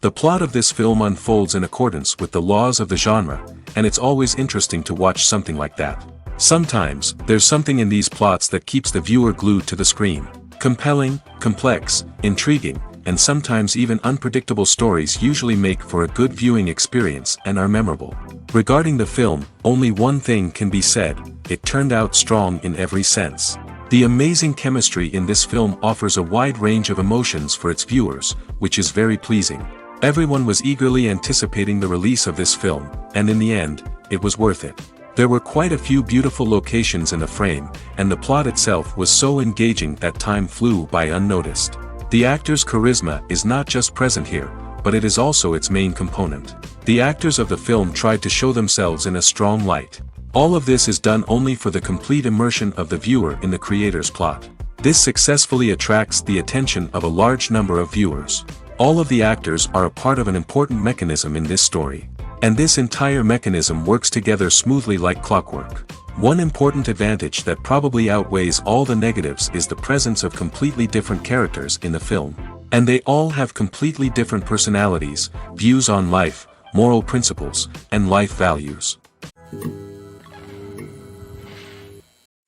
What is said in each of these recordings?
The plot of this film unfolds in accordance with the laws of the genre, and it's always interesting to watch something like that. Sometimes, there's something in these plots that keeps the viewer glued to the screen. Compelling, complex, intriguing, and sometimes even unpredictable stories usually make for a good viewing experience and are memorable. Regarding the film, only one thing can be said: it turned out strong in every sense. The amazing chemistry in this film offers a wide range of emotions for its viewers, which is very pleasing. Everyone was eagerly anticipating the release of this film, and in the end, it was worth it. There were quite a few beautiful locations in the frame, and the plot itself was so engaging that time flew by unnoticed. The actor's charisma is not just present here, but it is also its main component. The actors of the film tried to show themselves in a strong light. All of this is done only for the complete immersion of the viewer in the creator's plot. This successfully attracts the attention of a large number of viewers. All of the actors are a part of an important mechanism in this story. And this entire mechanism works together smoothly like clockwork. One important advantage that probably outweighs all the negatives is the presence of completely different characters in the film. And they all have completely different personalities, views on life, moral principles, and life values.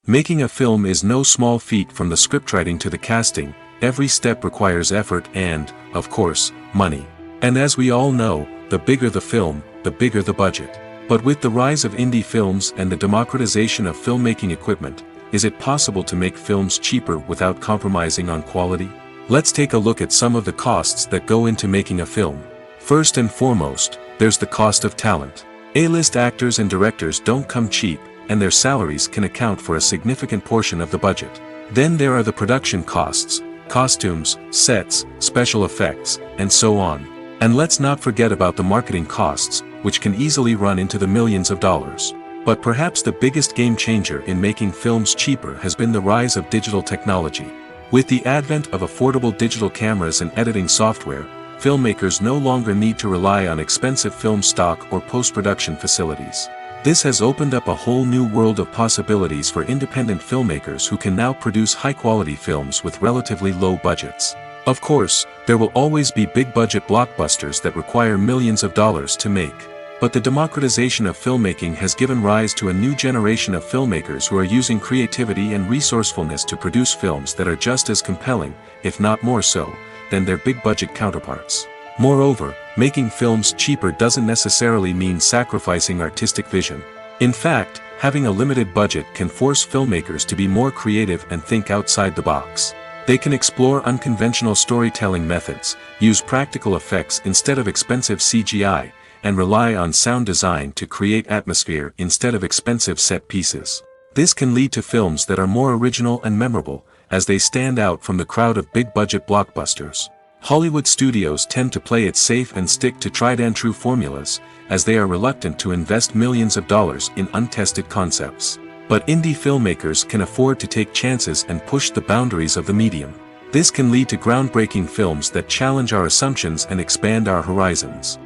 Making a film is no small feat. From the scriptwriting to the casting, every step requires effort and, of course, money. And as we all know, the bigger the film, the bigger the budget. But with the rise of indie films and the democratization of filmmaking equipment, is it possible to make films cheaper without compromising on quality? Let's take a look at some of the costs that go into making a film. First and foremost, there's the cost of talent. A-list actors and directors don't come cheap, and their salaries can account for a significant portion of the budget. Then there are the production costs, costumes, sets, special effects, and so on. And let's not forget about the marketing costs, which can easily run into the millions of dollars. But perhaps the biggest game changer in making films cheaper has been the rise of digital technology. With the advent of affordable digital cameras and editing software, filmmakers no longer need to rely on expensive film stock or post-production facilities. This has opened up a whole new world of possibilities for independent filmmakers who can now produce high-quality films with relatively low budgets. Of course, there will always be big-budget blockbusters that require millions of dollars to make. But the democratization of filmmaking has given rise to a new generation of filmmakers who are using creativity and resourcefulness to produce films that are just as compelling, if not more so, than their big-budget counterparts. Moreover, making films cheaper doesn't necessarily mean sacrificing artistic vision. In fact, having a limited budget can force filmmakers to be more creative and think outside the box. They can explore unconventional storytelling methods, use practical effects instead of expensive CGI, and rely on sound design to create atmosphere instead of expensive set pieces. This can lead to films that are more original and memorable, as they stand out from the crowd of big-budget blockbusters. Hollywood studios tend to play it safe and stick to tried-and-true formulas, as they are reluctant to invest millions of dollars in untested concepts. But indie filmmakers can afford to take chances and push the boundaries of the medium. This can lead to groundbreaking films that challenge our assumptions and expand our horizons.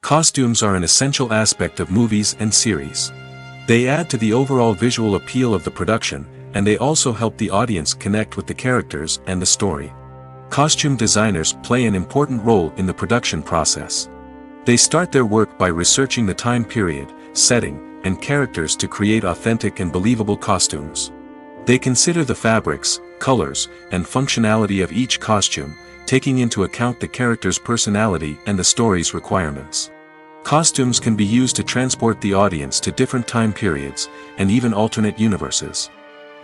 Costumes are an essential aspect of movies and series. They add to the overall visual appeal of the production, and they also help the audience connect with the characters and the story. Costume designers play an important role in the production process. They start their work by researching the time period, setting, and characters to create authentic and believable costumes. They consider the fabrics, colors, and functionality of each costume, taking into account the character's personality and the story's requirements. Costumes can be used to transport the audience to different time periods, and even alternate universes.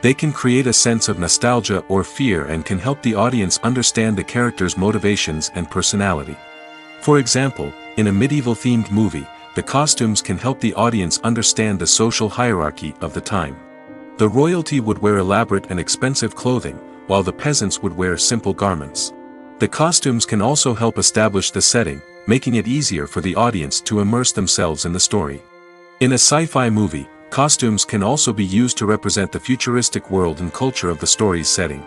They can create a sense of nostalgia or fear and can help the audience understand the character's motivations and personality. For example, in a medieval-themed movie, the costumes can help the audience understand the social hierarchy of the time. The royalty would wear elaborate and expensive clothing, while the peasants would wear simple garments. The costumes can also help establish the setting, making it easier for the audience to immerse themselves in the story. In a sci-fi movie, costumes can also be used to represent the futuristic world and culture of the story's setting.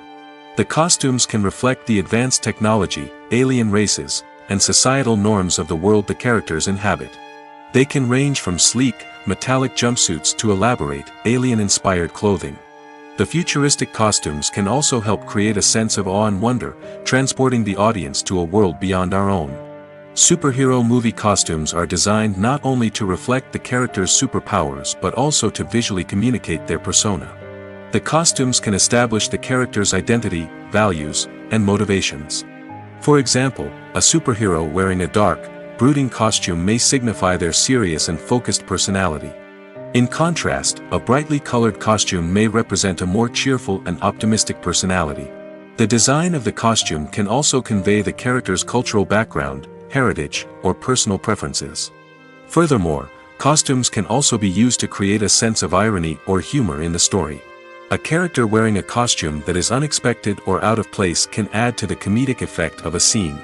The costumes can reflect the advanced technology, alien races, and societal norms of the world the characters inhabit. They can range from sleek, metallic jumpsuits to elaborate, alien-inspired clothing. The futuristic costumes can also help create a sense of awe and wonder, transporting the audience to a world beyond our own. Superhero movie costumes are designed not only to reflect the character's superpowers but also to visually communicate their persona. The costumes can establish the character's identity, values, and motivations. For example, a superhero wearing a dark, brooding costume may signify their serious and focused personality. In contrast, a brightly colored costume may represent a more cheerful and optimistic personality. The design of the costume can also convey the character's cultural background, heritage, or personal preferences. Furthermore, costumes can also be used to create a sense of irony or humor in the story. A character wearing a costume that is unexpected or out of place can add to the comedic effect of a scene.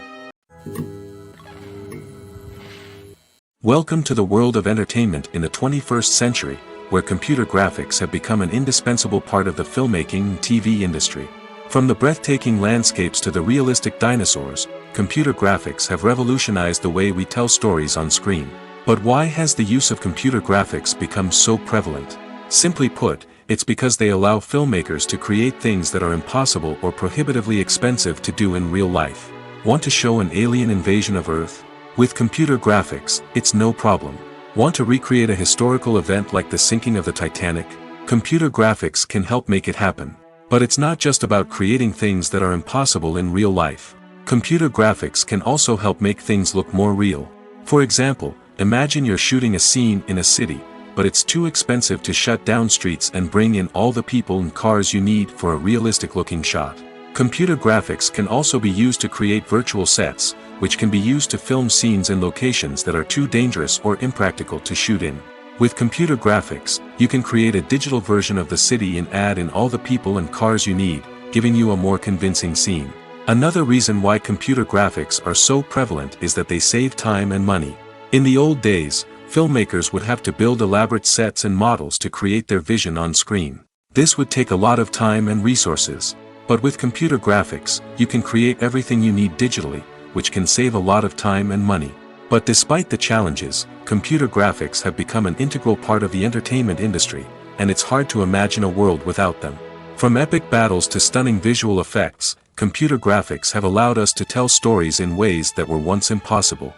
Welcome to the world of entertainment in the 21st century, where computer graphics have become an indispensable part of the filmmaking and TV industry. From the breathtaking landscapes to the realistic dinosaurs, computer graphics have revolutionized the way we tell stories on screen. But why has the use of computer graphics become so prevalent? Simply put, it's because they allow filmmakers to create things that are impossible or prohibitively expensive to do in real life. Want to show an alien invasion of Earth? With computer graphics, it's no problem. Want to recreate a historical event like the sinking of the Titanic? Computer graphics can help make it happen. But it's not just about creating things that are impossible in real life. Computer graphics can also help make things look more real. For example, imagine you're shooting a scene in a city, but it's too expensive to shut down streets and bring in all the people and cars you need for a realistic-looking shot. Computer graphics can also be used to create virtual sets, which can be used to film scenes in locations that are too dangerous or impractical to shoot in. With computer graphics, you can create a digital version of the city and add in all the people and cars you need, giving you a more convincing scene. Another reason why computer graphics are so prevalent is that they save time and money. In the old days, filmmakers would have to build elaborate sets and models to create their vision on screen. This would take a lot of time and resources. But with computer graphics, you can create everything you need digitally, which can save a lot of time and money. But despite the challenges, computer graphics have become an integral part of the entertainment industry, and it's hard to imagine a world without them. From epic battles to stunning visual effects, computer graphics have allowed us to tell stories in ways that were once impossible.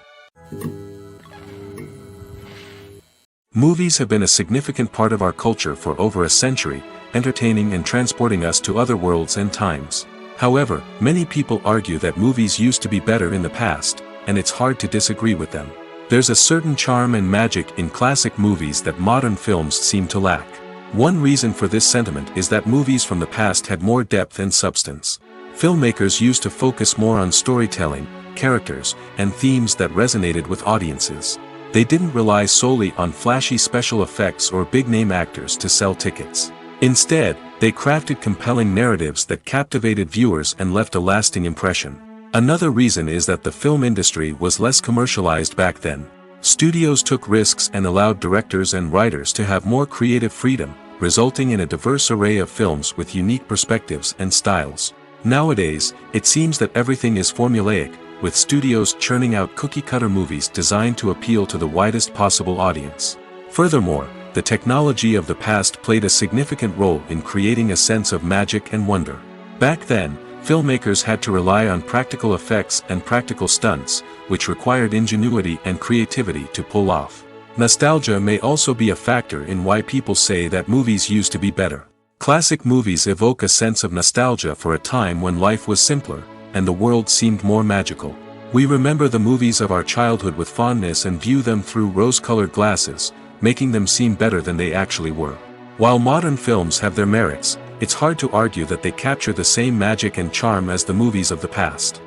Movies have been a significant part of our culture for over a century, entertaining and transporting us to other worlds and times. However, many people argue that movies used to be better in the past, and it's hard to disagree with them. There's a certain charm and magic in classic movies that modern films seem to lack. One reason for this sentiment is that movies from the past had more depth and substance. Filmmakers used to focus more on storytelling, characters, and themes that resonated with audiences. They didn't rely solely on flashy special effects or big-name actors to sell tickets. Instead, they crafted compelling narratives that captivated viewers and left a lasting impression. Another reason is that the film industry was less commercialized back then. Studios took risks and allowed directors and writers to have more creative freedom, resulting in a diverse array of films with unique perspectives and styles. Nowadays, it seems that everything is formulaic, with studios churning out cookie-cutter movies designed to appeal to the widest possible audience. Furthermore, the technology of the past played a significant role in creating a sense of magic and wonder. Back then, filmmakers had to rely on practical effects and practical stunts, which required ingenuity and creativity to pull off. Nostalgia may also be a factor in why people say that movies used to be better. Classic movies evoke a sense of nostalgia for a time when life was simpler, and the world seemed more magical. We remember the movies of our childhood with fondness and view them through rose-colored glasses, making them seem better than they actually were. While modern films have their merits, it's hard to argue that they capture the same magic and charm as the movies of the past.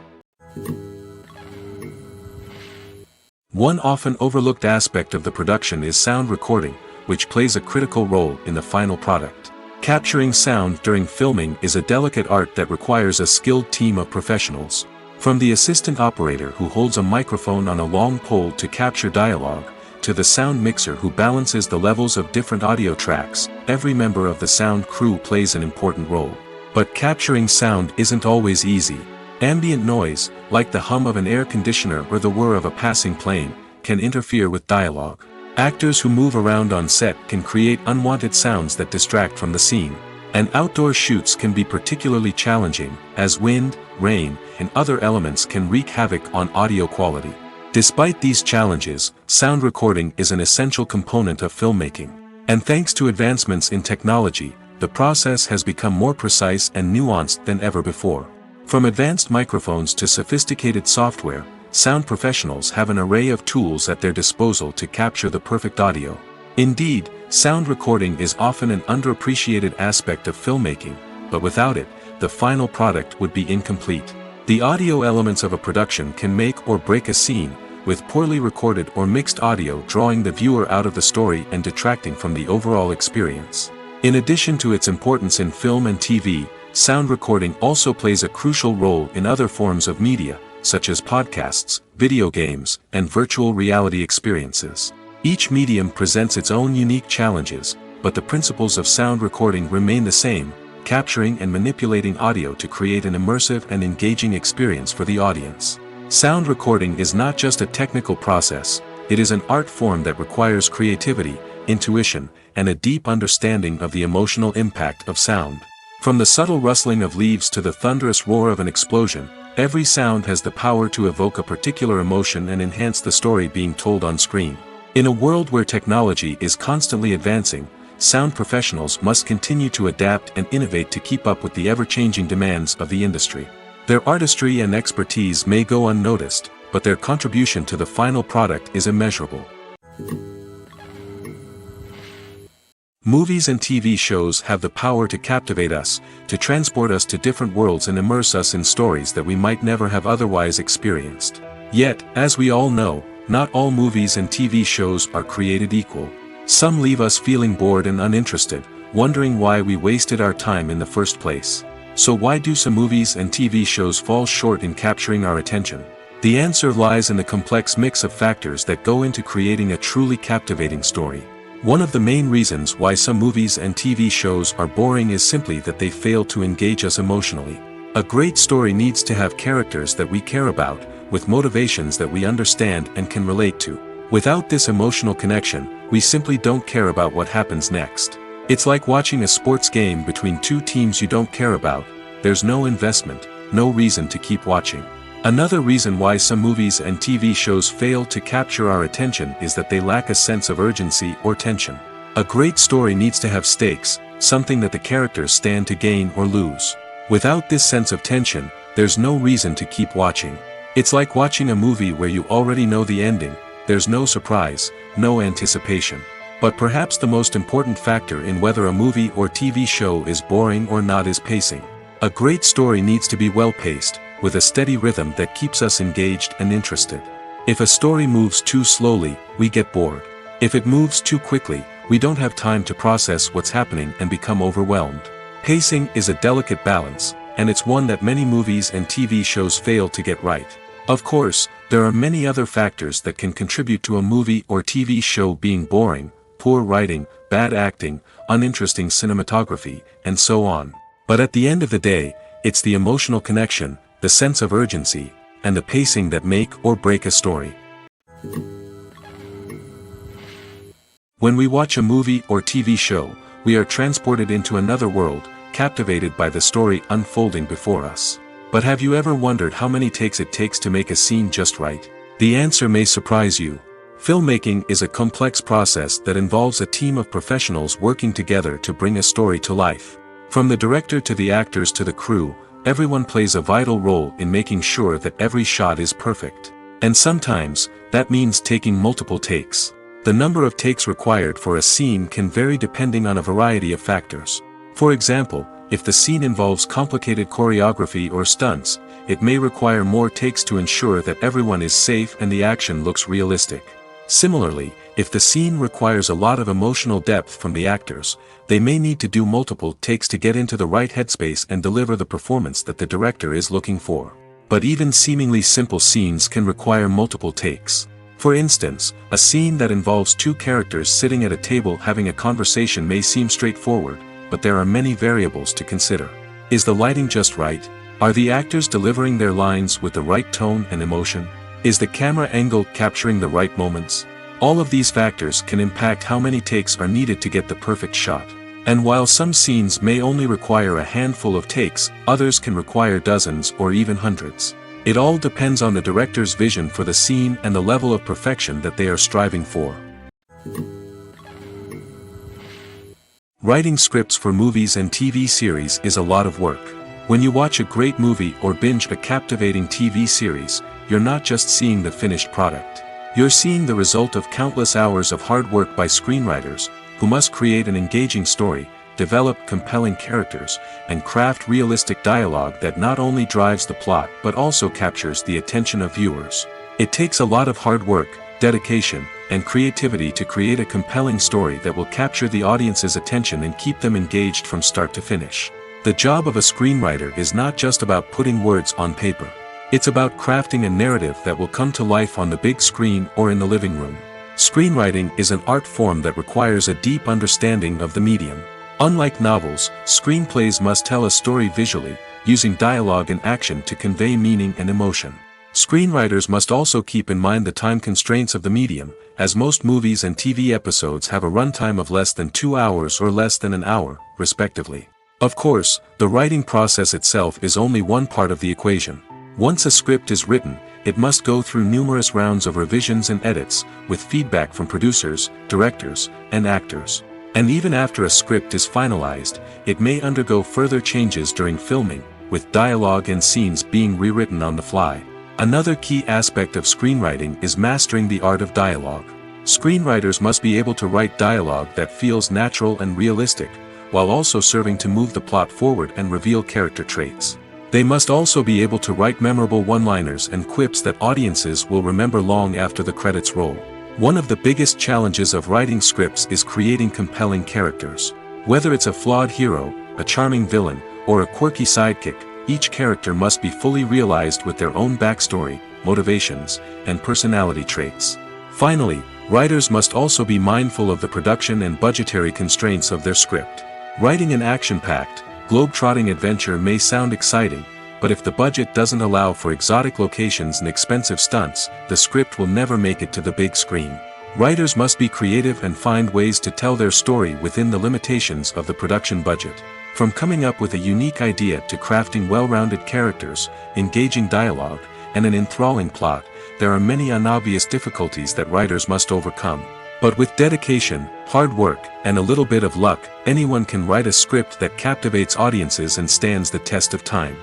One often overlooked aspect of the production is sound recording, which plays a critical role in the final product. Capturing sound during filming is a delicate art that requires a skilled team of professionals. From the assistant operator who holds a microphone on a long pole to capture dialogue, to the sound mixer who balances the levels of different audio tracks, every member of the sound crew plays an important role. But capturing sound isn't always easy. Ambient noise, like the hum of an air conditioner or the whir of a passing plane, can interfere with dialogue. Actors who move around on set can create unwanted sounds that distract from the scene. And outdoor shoots can be particularly challenging, as wind, rain, and other elements can wreak havoc on audio quality. Despite these challenges, sound recording is an essential component of filmmaking. And thanks to advancements in technology, the process has become more precise and nuanced than ever before. From advanced microphones to sophisticated software, sound professionals have an array of tools at their disposal to capture the perfect audio. Indeed, sound recording is often an underappreciated aspect of filmmaking, but without it, the final product would be incomplete. The audio elements of a production can make or break a scene, with poorly recorded or mixed audio drawing the viewer out of the story and detracting from the overall experience. In addition to its importance in film and TV, sound recording also plays a crucial role in other forms of media, such as podcasts, video games, and virtual reality experiences. Each medium presents its own unique challenges, but the principles of sound recording remain the same, capturing and manipulating audio to create an immersive and engaging experience for the audience. Sound recording is not just a technical process, it is an art form that requires creativity, intuition, and a deep understanding of the emotional impact of sound. From the subtle rustling of leaves to the thunderous roar of an explosion, every sound has the power to evoke a particular emotion and enhance the story being told on screen. In a world where technology is constantly advancing, sound professionals must continue to adapt and innovate to keep up with the ever-changing demands of the industry. Their artistry and expertise may go unnoticed, but their contribution to the final product is immeasurable. Movies and TV shows have the power to captivate us, to transport us to different worlds and immerse us in stories that we might never have otherwise experienced. Yet, as we all know, not all movies and TV shows are created equal. Some leave us feeling bored and uninterested, wondering why we wasted our time in the first place. So why do some movies and TV shows fall short in capturing our attention? The answer lies in the complex mix of factors that go into creating a truly captivating story. One of the main reasons why some movies and TV shows are boring is simply that they fail to engage us emotionally. A great story needs to have characters that we care about, with motivations that we understand and can relate to. Without this emotional connection, we simply don't care about what happens next. It's like watching a sports game between two teams you don't care about. There's no investment, no reason to keep watching. Another reason why some movies and TV shows fail to capture our attention is that they lack a sense of urgency or tension. A great story needs to have stakes, something that the characters stand to gain or lose. Without this sense of tension, there's no reason to keep watching. It's like watching a movie where you already know the ending. There's no surprise, no anticipation. But perhaps the most important factor in whether a movie or TV show is boring or not is pacing. A great story needs to be well-paced, with a steady rhythm that keeps us engaged and interested. If a story moves too slowly, we get bored. If it moves too quickly, we don't have time to process what's happening and become overwhelmed. Pacing is a delicate balance, and it's one that many movies and TV shows fail to get right. Of course, there are many other factors that can contribute to a movie or TV show being boring: poor writing, bad acting, uninteresting cinematography, and so on. But at the end of the day, it's the emotional connection, the sense of urgency, and the pacing that make or break a story. When we watch a movie or TV show, we are transported into another world, captivated by the story unfolding before us. But have you ever wondered how many takes it takes to make a scene just right? The answer may surprise you. Filmmaking is a complex process that involves a team of professionals working together to bring a story to life. From the director to the actors to the crew, everyone plays a vital role in making sure that every shot is perfect. And sometimes, that means taking multiple takes. The number of takes required for a scene can vary depending on a variety of factors. For example, if the scene involves complicated choreography or stunts, it may require more takes to ensure that everyone is safe and the action looks realistic. Similarly, if the scene requires a lot of emotional depth from the actors, they may need to do multiple takes to get into the right headspace and deliver the performance that the director is looking for. But even seemingly simple scenes can require multiple takes. For instance, a scene that involves two characters sitting at a table having a conversation may seem straightforward, but there are many variables to consider. Is the lighting just right? Are the actors delivering their lines with the right tone and emotion? Is the camera angle capturing the right moments? All of these factors can impact how many takes are needed to get the perfect shot. And while some scenes may only require a handful of takes, others can require dozens or even hundreds. It all depends on the director's vision for the scene and the level of perfection that they are striving for. Writing scripts for movies and TV series is a lot of work. When you watch a great movie or binge a captivating TV series, you're not just seeing the finished product. You're seeing the result of countless hours of hard work by screenwriters, who must create an engaging story, develop compelling characters, and craft realistic dialogue that not only drives the plot but also captures the attention of viewers. It takes a lot of hard work, dedication, and creativity to create a compelling story that will capture the audience's attention and keep them engaged from start to finish. The job of a screenwriter is not just about putting words on paper. It's about crafting a narrative that will come to life on the big screen or in the living room. Screenwriting is an art form that requires a deep understanding of the medium. Unlike novels, screenplays must tell a story visually, using dialogue and action to convey meaning and emotion. Screenwriters must also keep in mind the time constraints of the medium, as most movies and TV episodes have a runtime of less than 2 hours or less than an hour, respectively. Of course, the writing process itself is only one part of the equation. Once a script is written, it must go through numerous rounds of revisions and edits, with feedback from producers, directors, and actors. And even after a script is finalized, it may undergo further changes during filming, with dialogue and scenes being rewritten on the fly. Another key aspect of screenwriting is mastering the art of dialogue. Screenwriters must be able to write dialogue that feels natural and realistic, while also serving to move the plot forward and reveal character traits. They must also be able to write memorable one-liners and quips that audiences will remember long after the credits roll. One of the biggest challenges of writing scripts is creating compelling characters. Whether it's a flawed hero, a charming villain, or a quirky sidekick, each character must be fully realized with their own backstory, motivations, and personality traits. Finally, writers must also be mindful of the production and budgetary constraints of their script. Writing an action-packed, globe-trotting adventure may sound exciting, but if the budget doesn't allow for exotic locations and expensive stunts, the script will never make it to the big screen. Writers must be creative and find ways to tell their story within the limitations of the production budget. From coming up with a unique idea to crafting well-rounded characters, engaging dialogue, and an enthralling plot, there are many unobvious difficulties that writers must overcome. But with dedication, hard work, and a little bit of luck, anyone can write a script that captivates audiences and stands the test of time.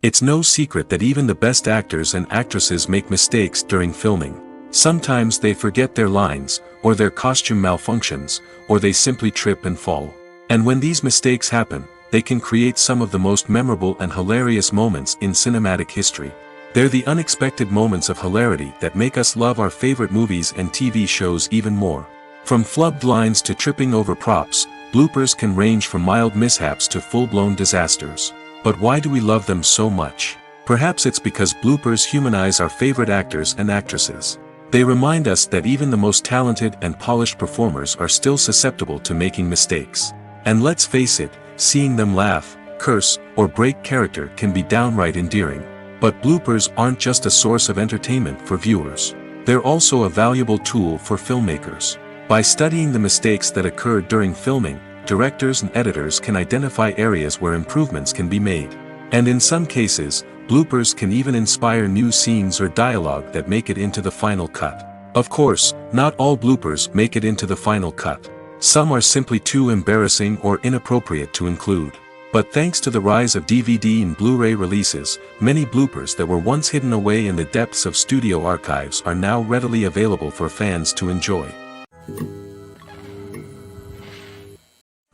It's no secret that even the best actors and actresses make mistakes during filming. Sometimes they forget their lines, or their costume malfunctions, or they simply trip and fall. And when these mistakes happen, they can create some of the most memorable and hilarious moments in cinematic history. They're the unexpected moments of hilarity that make us love our favorite movies and TV shows even more. From flubbed lines to tripping over props, bloopers can range from mild mishaps to full-blown disasters. But why do we love them so much? Perhaps it's because bloopers humanize our favorite actors and actresses. They remind us that even the most talented and polished performers are still susceptible to making mistakes. And let's face it, seeing them laugh, curse, or break character can be downright endearing. But bloopers aren't just a source of entertainment for viewers. They're also a valuable tool for filmmakers. By studying the mistakes that occurred during filming, directors and editors can identify areas where improvements can be made. And in some cases, bloopers can even inspire new scenes or dialogue that make it into the final cut. Of course, not all bloopers make it into the final cut. Some are simply too embarrassing or inappropriate to include. But thanks to the rise of DVD and Blu-ray releases, many bloopers that were once hidden away in the depths of studio archives are now readily available for fans to enjoy.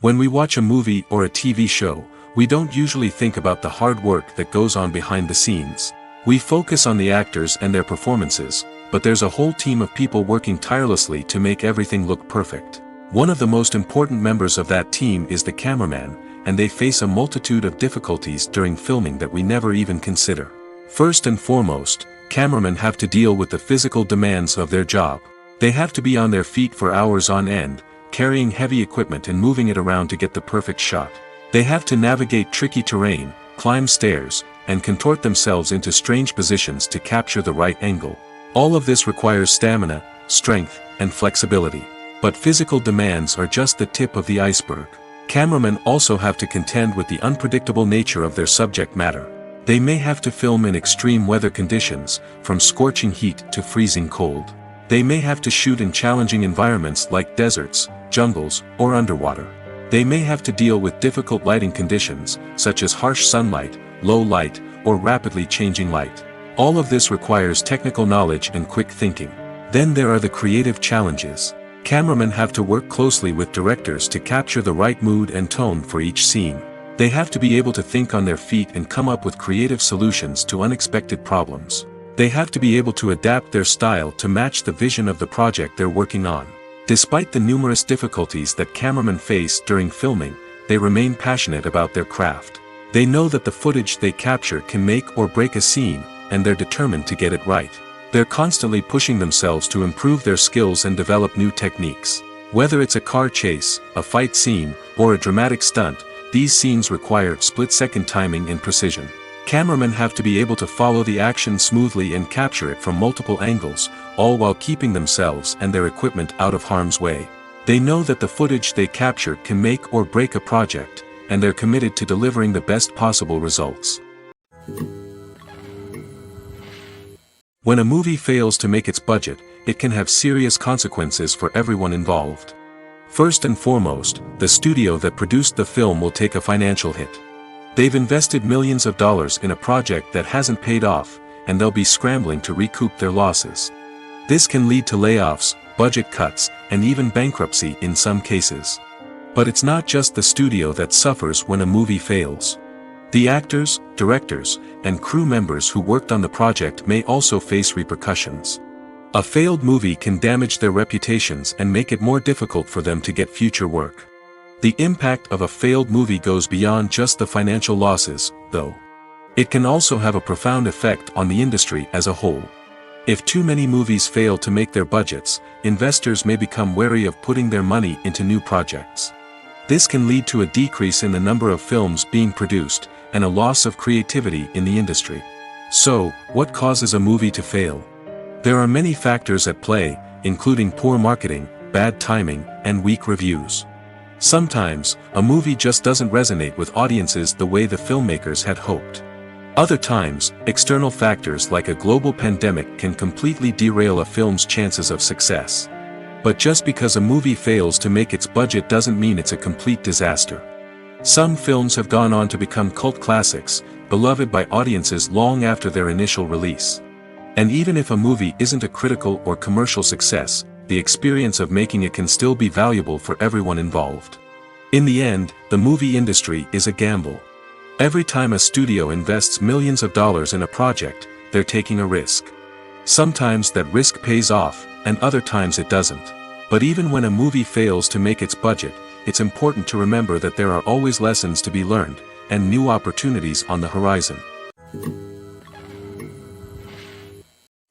When we watch a movie or a TV show, we don't usually think about the hard work that goes on behind the scenes. We focus on the actors and their performances, but there's a whole team of people working tirelessly to make everything look perfect. One of the most important members of that team is the cameraman, and they face a multitude of difficulties during filming that we never even consider. First and foremost, cameramen have to deal with the physical demands of their job. They have to be on their feet for hours on end, carrying heavy equipment and moving it around to get the perfect shot. They have to navigate tricky terrain, climb stairs, and contort themselves into strange positions to capture the right angle. All of this requires stamina, strength, and flexibility. But physical demands are just the tip of the iceberg. Cameramen also have to contend with the unpredictable nature of their subject matter. They may have to film in extreme weather conditions, from scorching heat to freezing cold. They may have to shoot in challenging environments like deserts, jungles, or underwater. They may have to deal with difficult lighting conditions, such as harsh sunlight, low light, or rapidly changing light. All of this requires technical knowledge and quick thinking. Then there are the creative challenges. Cameramen have to work closely with directors to capture the right mood and tone for each scene. They have to be able to think on their feet and come up with creative solutions to unexpected problems. They have to be able to adapt their style to match the vision of the project they're working on. Despite the numerous difficulties that cameramen face during filming, they remain passionate about their craft. They know that the footage they capture can make or break a scene, and they're determined to get it right. They're constantly pushing themselves to improve their skills and develop new techniques. Whether it's a car chase, a fight scene, or a dramatic stunt, these scenes require split-second timing and precision. Cameramen have to be able to follow the action smoothly and capture it from multiple angles, all while keeping themselves and their equipment out of harm's way. They know that the footage they capture can make or break a project, and they're committed to delivering the best possible results. When a movie fails to make its budget, it can have serious consequences for everyone involved. First and foremost, the studio that produced the film will take a financial hit. They've invested millions of dollars in a project that hasn't paid off, and they'll be scrambling to recoup their losses. This can lead to layoffs, budget cuts, and even bankruptcy in some cases. But it's not just the studio that suffers when a movie fails. The actors, directors, and crew members who worked on the project may also face repercussions. A failed movie can damage their reputations and make it more difficult for them to get future work. The impact of a failed movie goes beyond just the financial losses, though. It can also have a profound effect on the industry as a whole. If too many movies fail to make their budgets, investors may become wary of putting their money into new projects. This can lead to a decrease in the number of films being produced, and a loss of creativity in the industry. So, what causes a movie to fail? There are many factors at play, including poor marketing, bad timing, and weak reviews. Sometimes, a movie just doesn't resonate with audiences the way the filmmakers had hoped. Other times, external factors like a global pandemic can completely derail a film's chances of success. But just because a movie fails to make its budget doesn't mean it's a complete disaster. Some films have gone on to become cult classics, beloved by audiences long after their initial release. And even if a movie isn't a critical or commercial success, the experience of making it can still be valuable for everyone involved. In the end, the movie industry is a gamble. Every time a studio invests millions of dollars in a project, they're taking a risk. Sometimes that risk pays off, and other times it doesn't. But even when a movie fails to make its budget, it's important to remember that there are always lessons to be learned, and new opportunities on the horizon.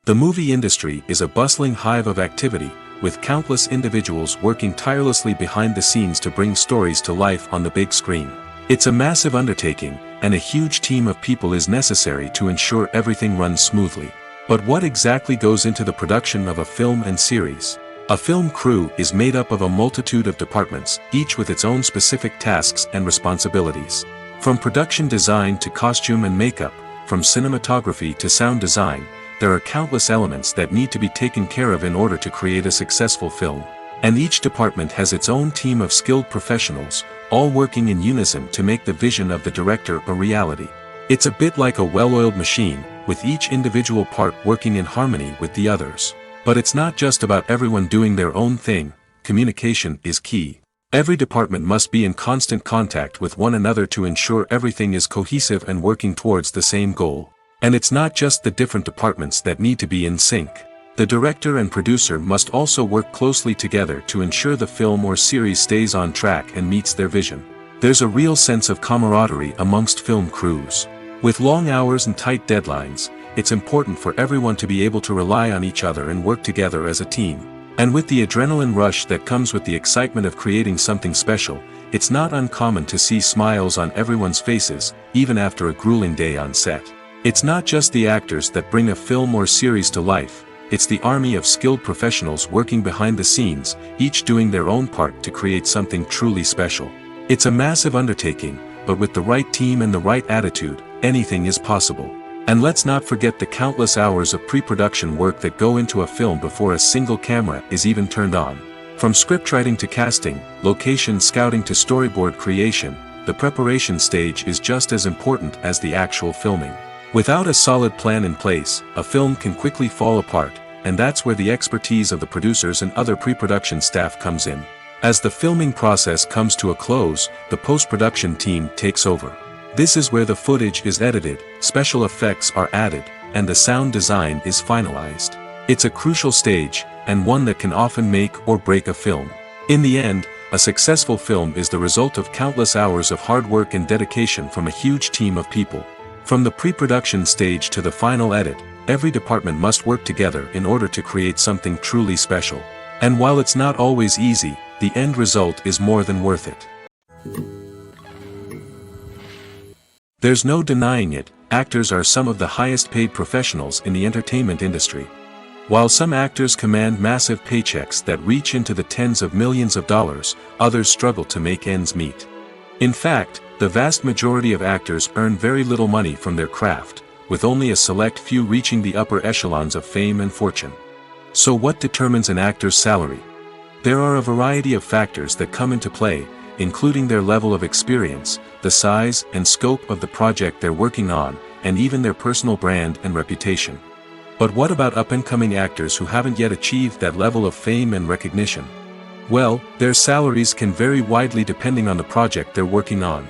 The movie industry is a bustling hive of activity, with countless individuals working tirelessly behind the scenes to bring stories to life on the big screen. It's a massive undertaking, and a huge team of people is necessary to ensure everything runs smoothly. But what exactly goes into the production of a film and series? A film crew is made up of a multitude of departments, each with its own specific tasks and responsibilities. From production design to costume and makeup, from cinematography to sound design, there are countless elements that need to be taken care of in order to create a successful film. And each department has its own team of skilled professionals, all working in unison to make the vision of the director a reality. It's a bit like a well-oiled machine, with each individual part working in harmony with the others. But it's not just about everyone doing their own thing. Communication is key. Every department must be in constant contact with one another to ensure everything is cohesive and working towards the same goal. And it's not just the different departments that need to be in sync. The director and producer must also work closely together to ensure the film or series stays on track and meets their vision. There's a real sense of camaraderie amongst film crews. With long hours and tight deadlines, it's important for everyone to be able to rely on each other and work together as a team. And with the adrenaline rush that comes with the excitement of creating something special, it's not uncommon to see smiles on everyone's faces, even after a grueling day on set. It's not just the actors that bring a film or series to life. it's the army of skilled professionals working behind the scenes, each doing their own part to create something truly special. It's a massive undertaking, but with the right team and the right attitude, anything is possible. And let's not forget the countless hours of pre-production work that go into a film before a single camera is even turned on. From scriptwriting to casting, location scouting to storyboard creation, the preparation stage is just as important as the actual filming. Without a solid plan in place, a film can quickly fall apart, and that's where the expertise of the producers and other pre-production staff comes in. As the filming process comes to a close, the post-production team takes over. This is where the footage is edited, special effects are added, and the sound design is finalized. It's a crucial stage, and one that can often make or break a film. In the end, a successful film is the result of countless hours of hard work and dedication from a huge team of people. From the pre-production stage to the final edit, every department must work together in order to create something truly special. And while it's not always easy, the end result is more than worth it. There's no denying it, actors are some of the highest paid professionals in the entertainment industry. While some actors command massive paychecks that reach into the tens of millions of dollars, others struggle to make ends meet. In fact, the vast majority of actors earn very little money from their craft, with only a select few reaching the upper echelons of fame and fortune. So what determines an actor's salary? There are a variety of factors that come into play, including their level of experience, the size and scope of the project they're working on, and even their personal brand and reputation. But what about up-and-coming actors who haven't yet achieved that level of fame and recognition? Well, their salaries can vary widely depending on the project they're working on.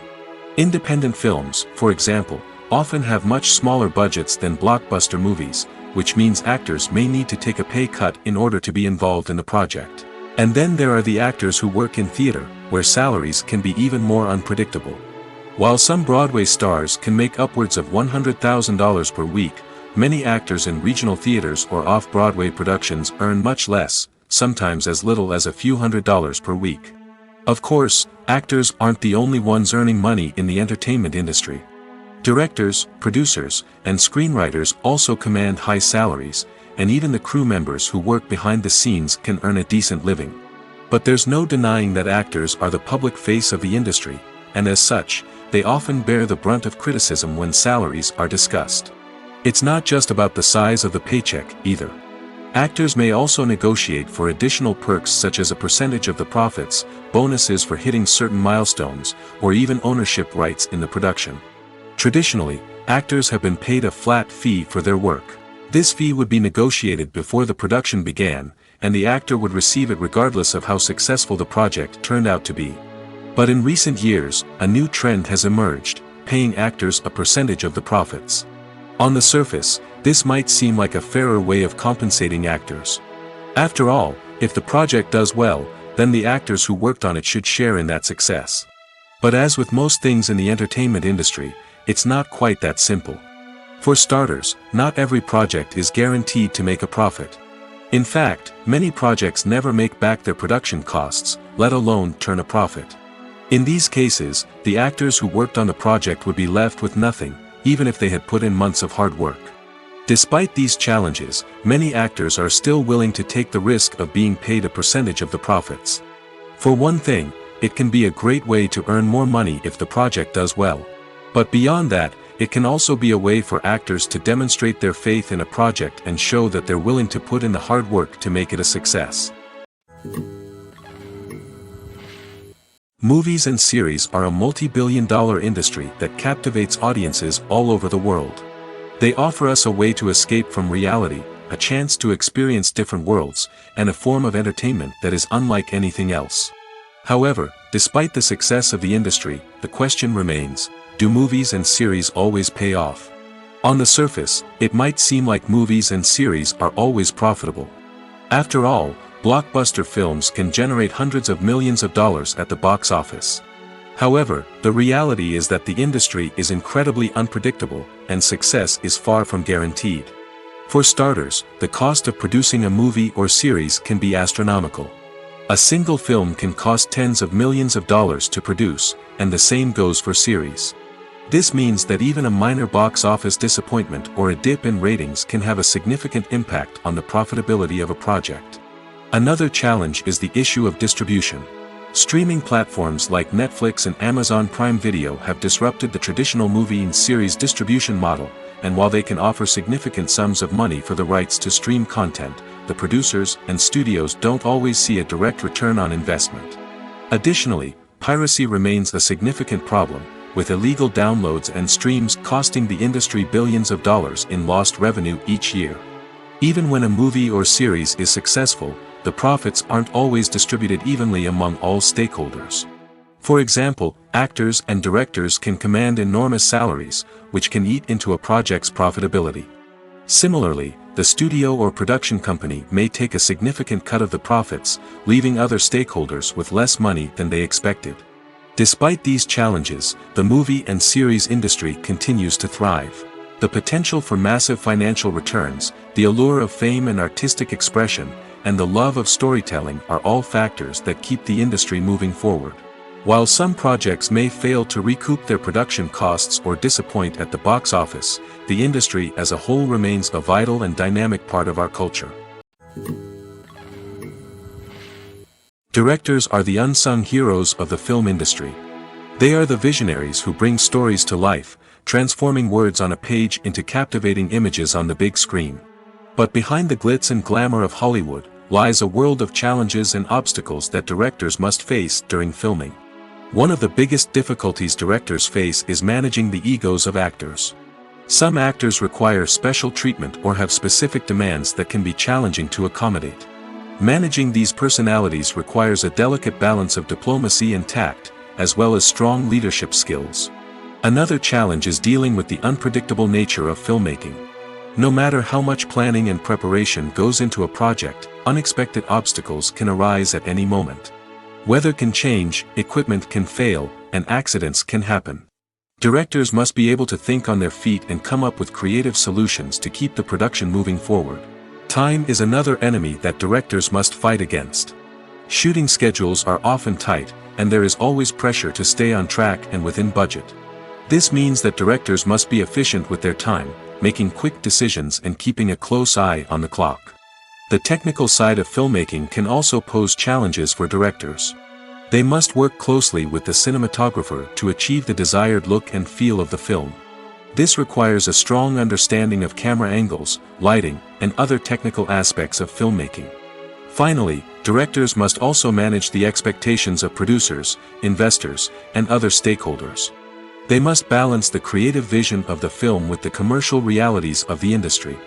Independent films, for example, often have much smaller budgets than blockbuster movies, which means actors may need to take a pay cut in order to be involved in the project. And then there are the actors who work in theater, where salaries can be even more unpredictable. While some Broadway stars can make upwards of $100,000 per week, many actors in regional theaters or off-Broadway productions earn much less, sometimes as little as a few $100s per week. Of course, actors aren't the only ones earning money in the entertainment industry. Directors, producers, and screenwriters also command high salaries, and even the crew members who work behind the scenes can earn a decent living. But there's no denying that actors are the public face of the industry, and as such, they often bear the brunt of criticism when salaries are discussed. It's not just about the size of the paycheck, either. Actors may also negotiate for additional perks such as a percentage of the profits, bonuses for hitting certain milestones, or even ownership rights in the production. Traditionally, actors have been paid a flat fee for their work. This fee would be negotiated before the production began, and the actor would receive it regardless of how successful the project turned out to be. But in recent years, a new trend has emerged, paying actors a percentage of the profits. On the surface, this might seem like a fairer way of compensating actors. After all, if the project does well, then the actors who worked on it should share in that success. But as with most things in the entertainment industry, it's not quite that simple. For starters, not every project is guaranteed to make a profit. In fact, many projects never make back their production costs, let alone turn a profit. In these cases, the actors who worked on the project would be left with nothing, even if they had put in months of hard work. Despite these challenges, many actors are still willing to take the risk of being paid a percentage of the profits. For one thing, it can be a great way to earn more money if the project does well. But beyond that, it can also be a way for actors to demonstrate their faith in a project and show that they're willing to put in the hard work to make it a success. Movies and series are a multi-billion-dollar industry that captivates audiences all over the world. They offer us a way to escape from reality, a chance to experience different worlds, and a form of entertainment that is unlike anything else. However, despite the success of the industry, the question remains, do movies and series always pay off? On the surface, it might seem like movies and series are always profitable. After all, blockbuster films can generate hundreds of millions of dollars at the box office. However, the reality is that the industry is incredibly unpredictable, and success is far from guaranteed. For starters, the cost of producing a movie or series can be astronomical. A single film can cost tens of millions of dollars to produce, and the same goes for series. This means that even a minor box office disappointment or a dip in ratings can have a significant impact on the profitability of a project. Another challenge is the issue of distribution. Streaming platforms like Netflix and Amazon Prime Video have disrupted the traditional movie and series distribution model, and while they can offer significant sums of money for the rights to stream content, the producers and studios don't always see a direct return on investment. Additionally, piracy remains a significant problem, with illegal downloads and streams costing the industry billions of dollars in lost revenue each year. Even when a movie or series is successful, the profits aren't always distributed evenly among all stakeholders. For example, actors and directors can command enormous salaries, which can eat into a project's profitability. Similarly, the studio or production company may take a significant cut of the profits, leaving other stakeholders with less money than they expected. Despite these challenges, the movie and series industry continues to thrive. The potential for massive financial returns, the allure of fame and artistic expression, and the love of storytelling are all factors that keep the industry moving forward. While some projects may fail to recoup their production costs or disappoint at the box office, the industry as a whole remains a vital and dynamic part of our culture. Directors are the unsung heroes of the film industry. They are the visionaries who bring stories to life, transforming words on a page into captivating images on the big screen. But behind the glitz and glamour of Hollywood lies a world of challenges and obstacles that directors must face during filming. One of the biggest difficulties directors face is managing the egos of actors. Some actors require special treatment or have specific demands that can be challenging to accommodate. Managing these personalities requires a delicate balance of diplomacy and tact, as well as strong leadership skills. Another challenge is dealing with the unpredictable nature of filmmaking. No matter how much planning and preparation goes into a project, unexpected obstacles can arise at any moment. Weather can change, equipment can fail, and accidents can happen. Directors must be able to think on their feet and come up with creative solutions to keep the production moving forward. Time is another enemy that directors must fight against. Shooting schedules are often tight, and there is always pressure to stay on track and within budget. This means that directors must be efficient with their time, making quick decisions and keeping a close eye on the clock. The technical side of filmmaking can also pose challenges for directors. They must work closely with the cinematographer to achieve the desired look and feel of the film. This requires a strong understanding of camera angles, lighting, and other technical aspects of filmmaking. Finally, directors must also manage the expectations of producers, investors, and other stakeholders. They must balance the creative vision of the film with the commercial realities of the industry.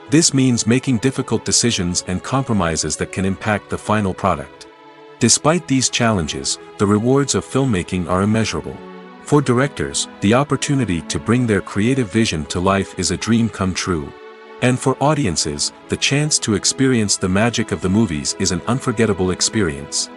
This means making difficult decisions and compromises that can impact the final product. Despite these challenges, the rewards of filmmaking are immeasurable. For directors, the opportunity to bring their creative vision to life is a dream come true. And for audiences, the chance to experience the magic of the movies is an unforgettable experience.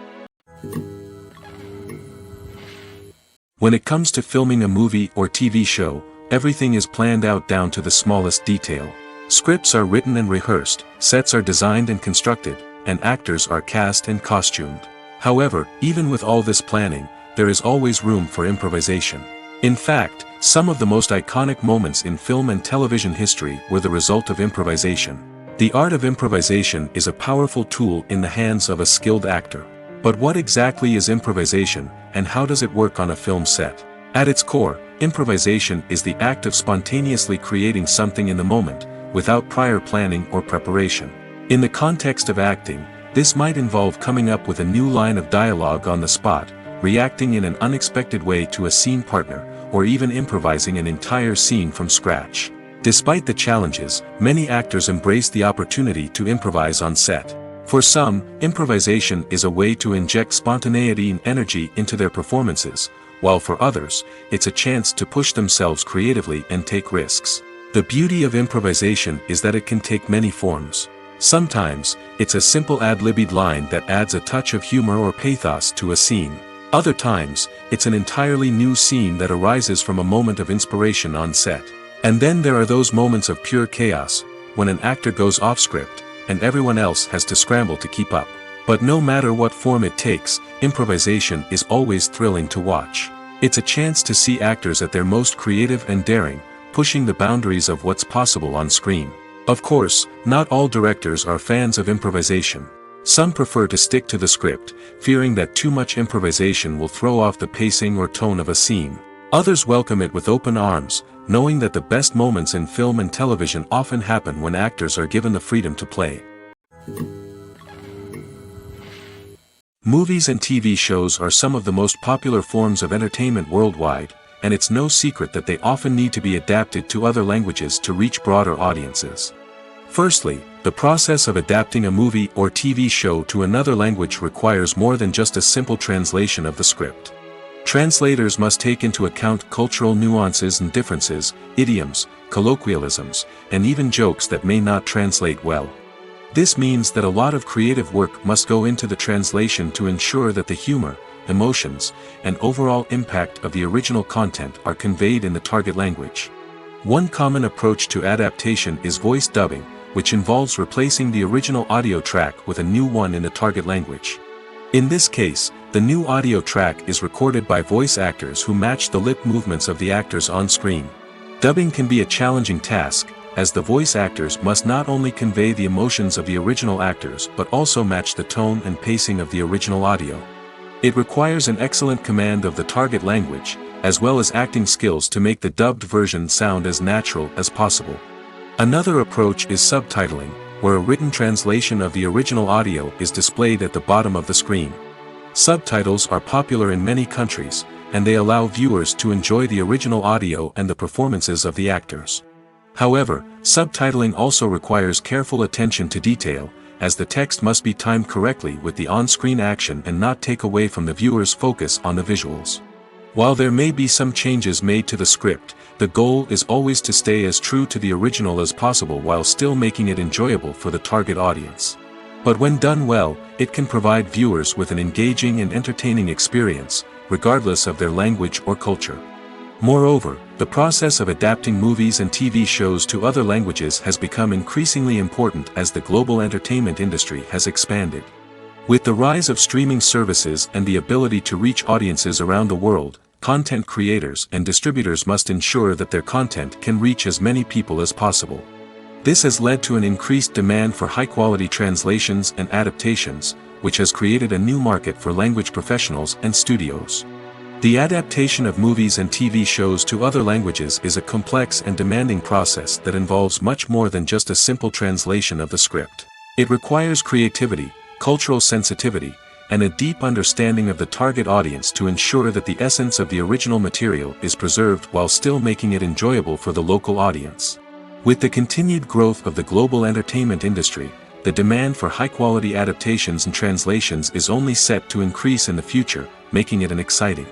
When it comes to filming a movie or TV show, everything is planned out down to the smallest detail. Scripts are written and rehearsed, sets are designed and constructed, and actors are cast and costumed. However, even with all this planning, there is always room for improvisation. In fact, some of the most iconic moments in film and television history were the result of improvisation. The art of improvisation is a powerful tool in the hands of a skilled actor. But what exactly is improvisation, and how does it work on a film set? At its core, improvisation is the act of spontaneously creating something in the moment, without prior planning or preparation. In the context of acting, this might involve coming up with a new line of dialogue on the spot, reacting in an unexpected way to a scene partner, or even improvising an entire scene from scratch. Despite the challenges, many actors embrace the opportunity to improvise on set. For some, improvisation is a way to inject spontaneity and energy into their performances, while for others, it's a chance to push themselves creatively and take risks. The beauty of improvisation is that it can take many forms. Sometimes, it's a simple ad-libbed line that adds a touch of humor or pathos to a scene. Other times, it's an entirely new scene that arises from a moment of inspiration on set. And then there are those moments of pure chaos, when an actor goes off script, and everyone else has to scramble to keep up. But no matter what form it takes, improvisation is always thrilling to watch. It's a chance to see actors at their most creative and daring, pushing the boundaries of what's possible on screen. Of course, not all directors are fans of improvisation. Some prefer to stick to the script, fearing that too much improvisation will throw off the pacing or tone of a scene. Others welcome it with open arms, knowing that the best moments in film and television often happen when actors are given the freedom to play. Movies and TV shows are some of the most popular forms of entertainment worldwide, and it's no secret that they often need to be adapted to other languages to reach broader audiences. Firstly, the process of adapting a movie or TV show to another language requires more than just a simple translation of the script. Translators must take into account cultural nuances and differences, idioms, colloquialisms, and even jokes that may not translate well. This means that a lot of creative work must go into the translation to ensure that the humor, emotions, and overall impact of the original content are conveyed in the target language. One common approach to adaptation is voice dubbing, which involves replacing the original audio track with a new one in the target language. In this case, the new audio track is recorded by voice actors who match the lip movements of the actors on screen. Dubbing can be a challenging task, as the voice actors must not only convey the emotions of the original actors but also match the tone and pacing of the original audio. It requires an excellent command of the target language, as well as acting skills to make the dubbed version sound as natural as possible. Another approach is subtitling, where a written translation of the original audio is displayed at the bottom of the screen. Subtitles are popular in many countries, and they allow viewers to enjoy the original audio and the performances of the actors. However, subtitling also requires careful attention to detail, as the text must be timed correctly with the on-screen action and not take away from the viewer's focus on the visuals. While there may be some changes made to the script, the goal is always to stay as true to the original as possible while still making it enjoyable for the target audience. But when done well, it can provide viewers with an engaging and entertaining experience, regardless of their language or culture. Moreover, the process of adapting movies and TV shows to other languages has become increasingly important as the global entertainment industry has expanded. With the rise of streaming services and the ability to reach audiences around the world, content creators and distributors must ensure that their content can reach as many people as possible. This has led to an increased demand for high-quality translations and adaptations, which has created a new market for language professionals and studios. The adaptation of movies and TV shows to other languages is a complex and demanding process that involves much more than just a simple translation of the script. It requires creativity, cultural sensitivity, and a deep understanding of the target audience to ensure that the essence of the original material is preserved while still making it enjoyable for the local audience. With the continued growth of the global entertainment industry, the demand for high-quality adaptations and translations is only set to increase in the future, making it an exciting.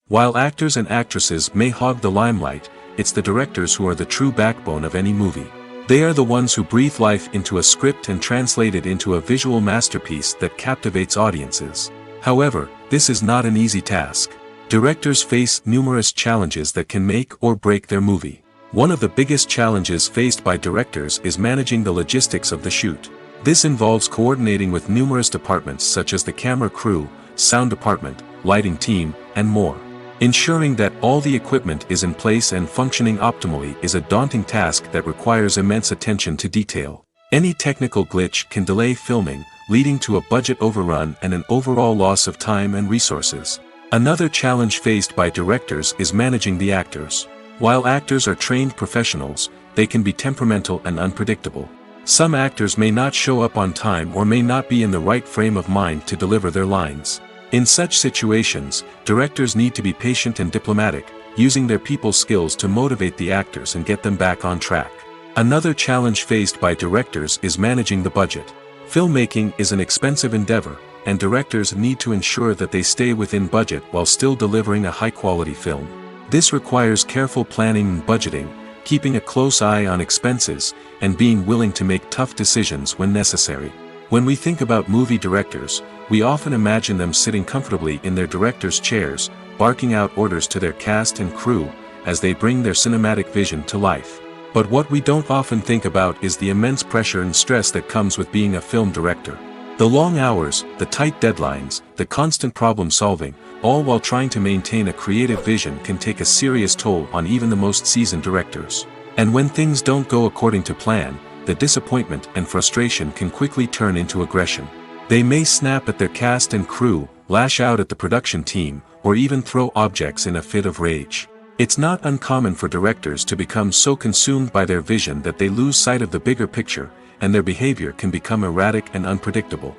While actors and actresses may hog the limelight, it's the directors who are the true backbone of any movie. They are the ones who breathe life into a script and translate it into a visual masterpiece that captivates audiences. However, this is not an easy task. Directors face numerous challenges that can make or break their movie. One of the biggest challenges faced by directors is managing the logistics of the shoot. This involves coordinating with numerous departments such as the camera crew, sound department, lighting team, and more. Ensuring that all the equipment is in place and functioning optimally is a daunting task that requires immense attention to detail. Any technical glitch can delay filming, leading to a budget overrun and an overall loss of time and resources. Another challenge faced by directors is managing the actors. While actors are trained professionals, they can be temperamental and unpredictable. Some actors may not show up on time or may not be in the right frame of mind to deliver their lines. In such situations, directors need to be patient and diplomatic, using their people skills to motivate the actors and get them back on track. Another challenge faced by directors is managing the budget. Filmmaking is an expensive endeavor, and directors need to ensure that they stay within budget while still delivering a high-quality film. This requires careful planning and budgeting, keeping a close eye on expenses, and being willing to make tough decisions when necessary. When we think about movie directors, we often imagine them sitting comfortably in their director's chairs, barking out orders to their cast and crew, as they bring their cinematic vision to life. But what we don't often think about is the immense pressure and stress that comes with being a film director. The long hours, the tight deadlines, the constant problem solving, all while trying to maintain a creative vision can take a serious toll on even the most seasoned directors. And when things don't go according to plan, the disappointment and frustration can quickly turn into aggression. They may snap at their cast and crew, lash out at the production team, or even throw objects in a fit of rage. It's not uncommon for directors to become so consumed by their vision that they lose sight of the bigger picture, and their behavior can become erratic and unpredictable.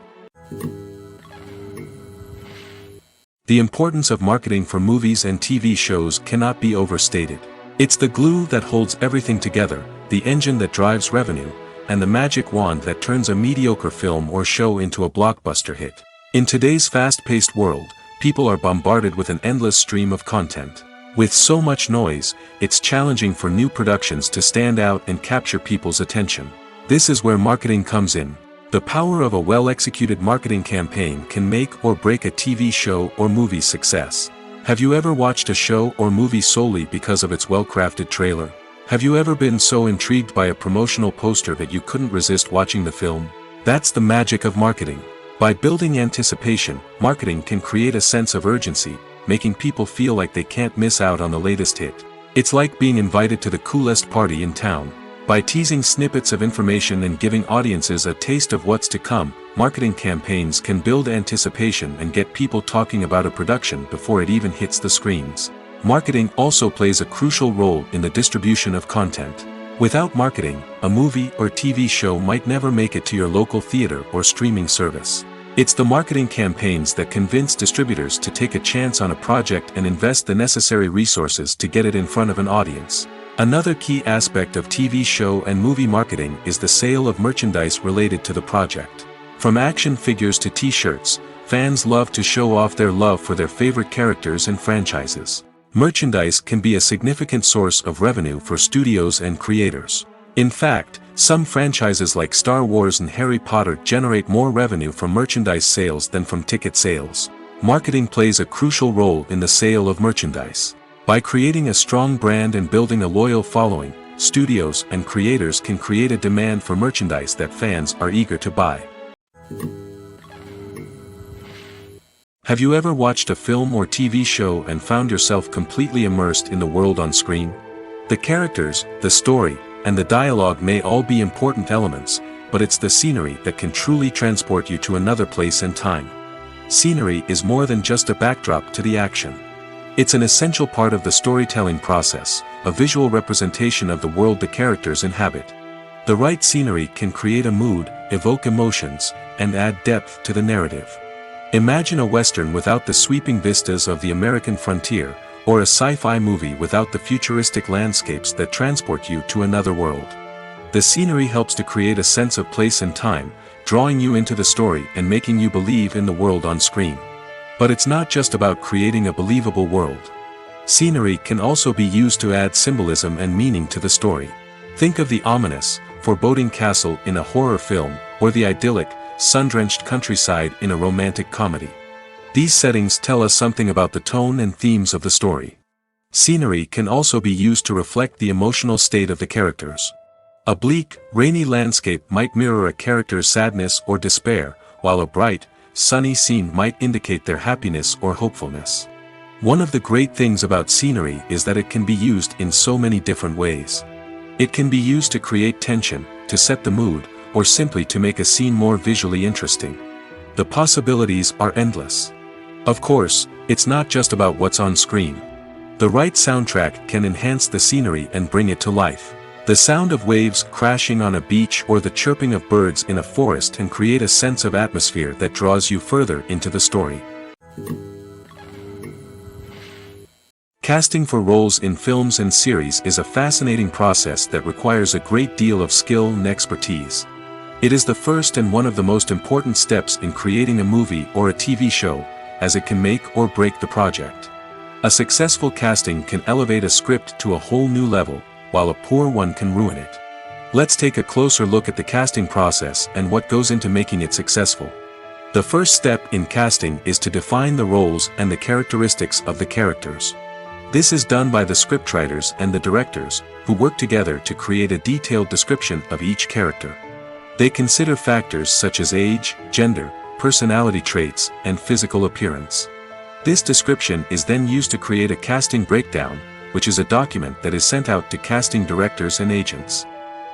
The importance of marketing for movies and TV shows cannot be overstated. It's the glue that holds everything together, the engine that drives revenue, and the magic wand that turns a mediocre film or show into a blockbuster hit. In today's fast-paced world, people are bombarded with an endless stream of content. With so much noise, it's challenging for new productions to stand out and capture people's attention. This is where marketing comes in. The power of a well-executed marketing campaign can make or break a TV show or movie's success. Have you ever watched a show or movie solely because of its well-crafted trailer? Have you ever been so intrigued by a promotional poster that you couldn't resist watching the film? That's the magic of marketing. By building anticipation, marketing can create a sense of urgency, making people feel like they can't miss out on the latest hit. It's like being invited to the coolest party in town. By teasing snippets of information and giving audiences a taste of what's to come, marketing campaigns can build anticipation and get people talking about a production before it even hits the screens. Marketing also plays a crucial role in the distribution of content. Without marketing, a movie or TV show might never make it to your local theater or streaming service. It's the marketing campaigns that convince distributors to take a chance on a project and invest the necessary resources to get it in front of an audience. Another key aspect of TV show and movie marketing is the sale of merchandise related to the project. From action figures to t-shirts, fans love to show off their love for their favorite characters and franchises. Merchandise can be a significant source of revenue for studios and creators. In fact, some franchises like Star Wars and Harry Potter generate more revenue from merchandise sales than from ticket sales. Marketing plays a crucial role in the sale of merchandise. By creating a strong brand and building a loyal following, studios and creators can create a demand for merchandise that fans are eager to buy. Have you ever watched a film or TV show and found yourself completely immersed in the world on screen? The characters, the story, and the dialogue may all be important elements, but it's the scenery that can truly transport you to another place and time. Scenery is more than just a backdrop to the action. It's an essential part of the storytelling process, a visual representation of the world the characters inhabit. The right scenery can create a mood, evoke emotions, and add depth to the narrative. Imagine a Western without the sweeping vistas of the American frontier, or a sci-fi movie without the futuristic landscapes that transport you to another world. The scenery helps to create a sense of place and time, drawing you into the story and making you believe in the world on screen. But it's not just about creating a believable world. Scenery can also be used to add symbolism and meaning to the story. Think of the ominous, foreboding castle in a horror film, or the idyllic, sun-drenched countryside in a romantic comedy. These settings tell us something about the tone and themes of the story. Scenery can also be used to reflect the emotional state of the characters. A bleak, rainy landscape might mirror a character's sadness or despair, while a bright, sunny scene might indicate their happiness or hopefulness. One of the great things about scenery is that it can be used in so many different ways. It can be used to create tension, to set the mood, or simply to make a scene more visually interesting. The possibilities are endless. Of course, it's not just about what's on screen. The right soundtrack can enhance the scenery and bring it to life. The sound of waves crashing on a beach or the chirping of birds in a forest can create a sense of atmosphere that draws you further into the story. Casting for roles in films and series is a fascinating process that requires a great deal of skill and expertise. It is the first and one of the most important steps in creating a movie or a TV show, as it can make or break the project. A successful casting can elevate a script to a whole new level, while a poor one can ruin it. Let's take a closer look at the casting process and what goes into making it successful. The first step in casting is to define the roles and the characteristics of the characters. This is done by the scriptwriters and the directors, who work together to create a detailed description of each character. They consider factors such as age, gender, personality traits, and physical appearance. This description is then used to create a casting breakdown, which is a document that is sent out to casting directors and agents.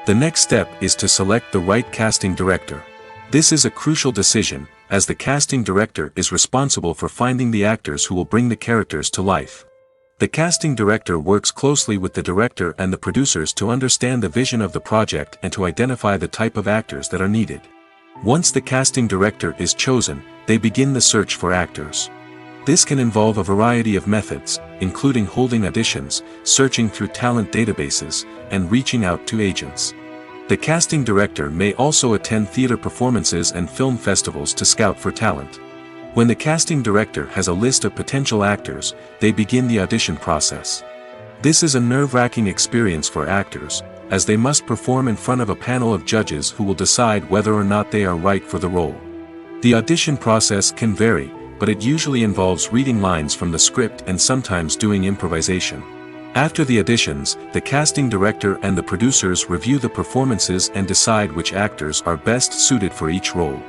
The next step is to select the right casting director. This is a crucial decision, as the casting director is responsible for finding the actors who will bring the characters to life. The casting director works closely with the director and the producers to understand the vision of the project and to identify the type of actors that are needed. Once the casting director is chosen, they begin the search for actors. This can involve a variety of methods, including holding auditions, searching through talent databases, and reaching out to agents. The casting director may also attend theater performances and film festivals to scout for talent. When the casting director has a list of potential actors, they begin the audition process. This is a nerve-wracking experience for actors, as they must perform in front of a panel of judges who will decide whether or not they are right for the role. The audition process can vary, but it usually involves reading lines from the script and sometimes doing improvisation. After the auditions, the casting director and the producers review the performances and decide which actors are best suited for each role.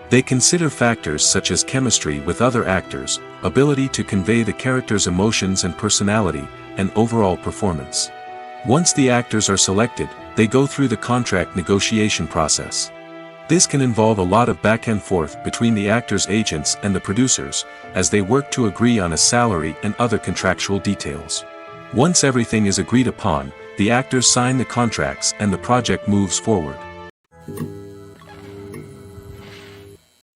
They consider factors such as chemistry with other actors, ability to convey the character's emotions and personality, and overall performance. Once the actors are selected, they go through the contract negotiation process. This can involve a lot of back and forth between the actors' agents and the producers, as they work to agree on a salary and other contractual details. Once everything is agreed upon, the actors sign the contracts and the project moves forward.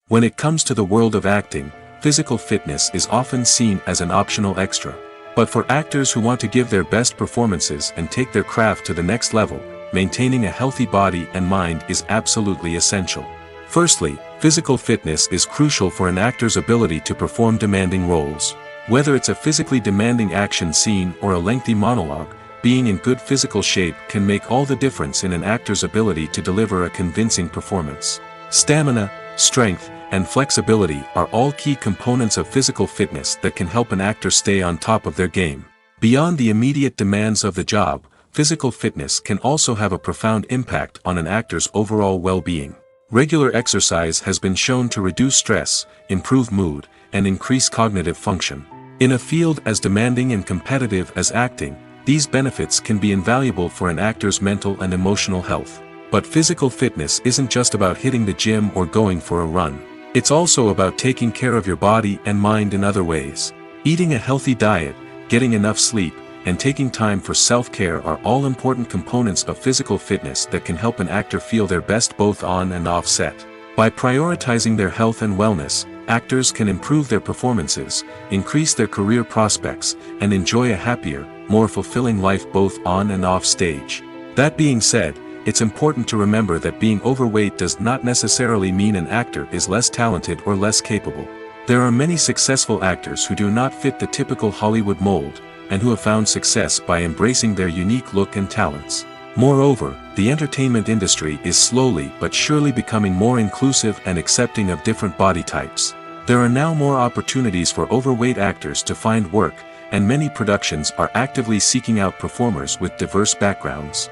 When it comes to the world of acting, physical fitness is often seen as an optional extra. But for actors who want to give their best performances and take their craft to the next level, maintaining a healthy body and mind is absolutely essential. Firstly, physical fitness is crucial for an actor's ability to perform demanding roles. Whether it's a physically demanding action scene or a lengthy monologue, being in good physical shape can make all the difference in an actor's ability to deliver a convincing performance. Stamina, strength, and flexibility are all key components of physical fitness that can help an actor stay on top of their game. Beyond the immediate demands of the job, physical fitness can also have a profound impact on an actor's overall well-being. Regular exercise has been shown to reduce stress, improve mood, and increase cognitive function. In a field as demanding and competitive as acting, these benefits can be invaluable for an actor's mental and emotional health. But physical fitness isn't just about hitting the gym or going for a run. It's also about taking care of your body and mind in other ways. Eating a healthy diet, getting enough sleep, and taking time for self-care are all important components of physical fitness that can help an actor feel their best both on and off set. By prioritizing their health and wellness, actors can improve their performances, increase their career prospects, and enjoy a happier, more fulfilling life both on and off stage. That being said, it's important to remember that being overweight does not necessarily mean an actor is less talented or less capable. There are many successful actors who do not fit the typical Hollywood mold, and who have found success by embracing their unique look and talents. Moreover, the entertainment industry is slowly but surely becoming more inclusive and accepting of different body types. There are now more opportunities for overweight actors to find work, and many productions are actively seeking out performers with diverse backgrounds.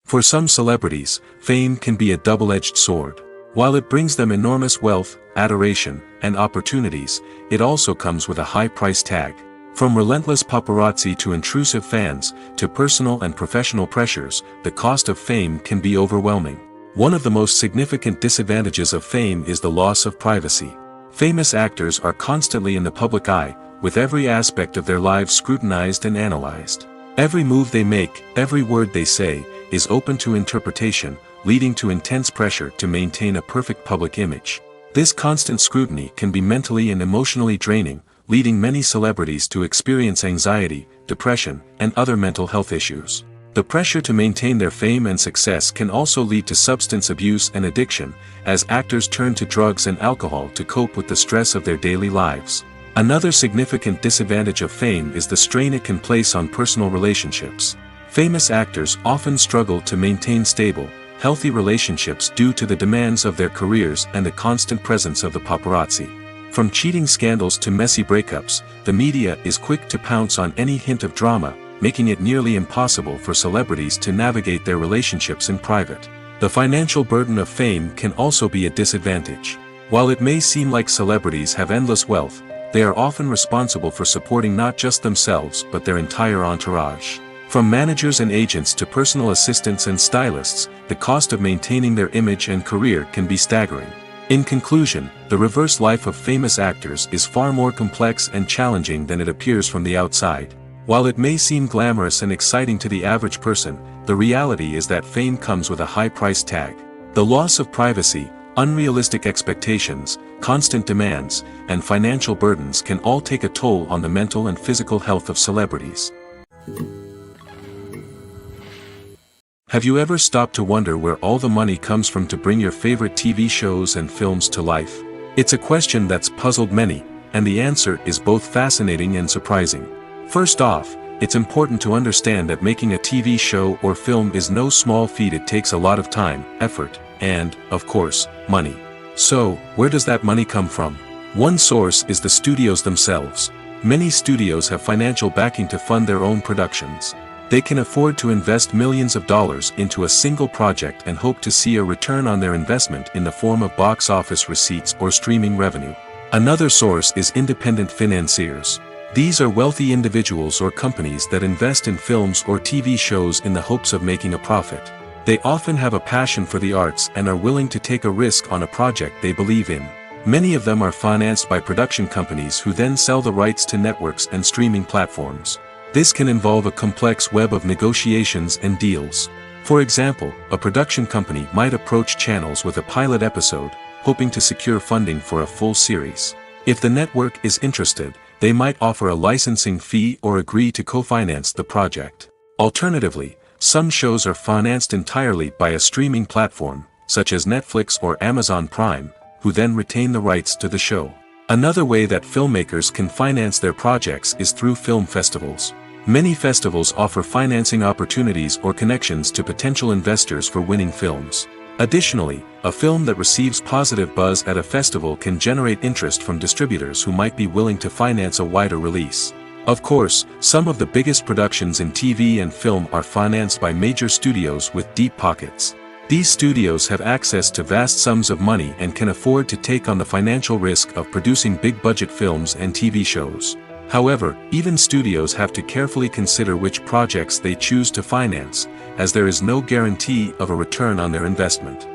For some celebrities, fame can be a double-edged sword. While it brings them enormous wealth, adoration, and opportunities, it also comes with a high price tag. From relentless paparazzi to intrusive fans, to personal and professional pressures, the cost of fame can be overwhelming. One of the most significant disadvantages of fame is the loss of privacy. Famous actors are constantly in the public eye, with every aspect of their lives scrutinized and analyzed. Every move they make, every word they say, is open to interpretation, leading to intense pressure to maintain a perfect public image. This constant scrutiny can be mentally and emotionally draining, leading many celebrities to experience anxiety, depression, and other mental health issues. The pressure to maintain their fame and success can also lead to substance abuse and addiction, as actors turn to drugs and alcohol to cope with the stress of their daily lives. Another significant disadvantage of fame is the strain it can place on personal relationships. Famous actors often struggle to maintain stable, healthy relationships due to the demands of their careers and the constant presence of the paparazzi. From cheating scandals to messy breakups, the media is quick to pounce on any hint of drama, making it nearly impossible for celebrities to navigate their relationships in private. The financial burden of fame can also be a disadvantage. While it may seem like celebrities have endless wealth, they are often responsible for supporting not just themselves but their entire entourage. From managers and agents to personal assistants and stylists, the cost of maintaining their image and career can be staggering. In conclusion, the reverse life of famous actors is far more complex and challenging than it appears from the outside. While it may seem glamorous and exciting to the average person, the reality is that fame comes with a high price tag. The loss of privacy, unrealistic expectations, constant demands, and financial burdens can all take a toll on the mental and physical health of celebrities. Have you ever stopped to wonder where all the money comes from to bring your favorite TV shows and films to life? It's a question that's puzzled many, and the answer is both fascinating and surprising. First off, it's important to understand that making a TV show or film is no small feat. It takes a lot of time, effort, and, of course, money. So, where does that money come from? One source is the studios themselves. Many studios have financial backing to fund their own productions. They can afford to invest millions of dollars into a single project and hope to see a return on their investment in the form of box office receipts or streaming revenue. Another source is independent financiers. These are wealthy individuals or companies that invest in films or TV shows in the hopes of making a profit. They often have a passion for the arts and are willing to take a risk on a project they believe in. Many of them are financed by production companies who then sell the rights to networks and streaming platforms. This can involve a complex web of negotiations and deals. For example, a production company might approach channels with a pilot episode, hoping to secure funding for a full series. If the network is interested, they might offer a licensing fee or agree to co-finance the project. Alternatively, some shows are financed entirely by a streaming platform, such as Netflix or Amazon Prime, who then retain the rights to the show. Another way that filmmakers can finance their projects is through film festivals. Many festivals offer financing opportunities or connections to potential investors for winning films. Additionally, a film that receives positive buzz at a festival can generate interest from distributors who might be willing to finance a wider release. Of course, some of the biggest productions in TV and film are financed by major studios with deep pockets. These studios have access to vast sums of money and can afford to take on the financial risk of producing big-budget films and TV shows. However, even studios have to carefully consider which projects they choose to finance, as there is no guarantee of a return on their investment.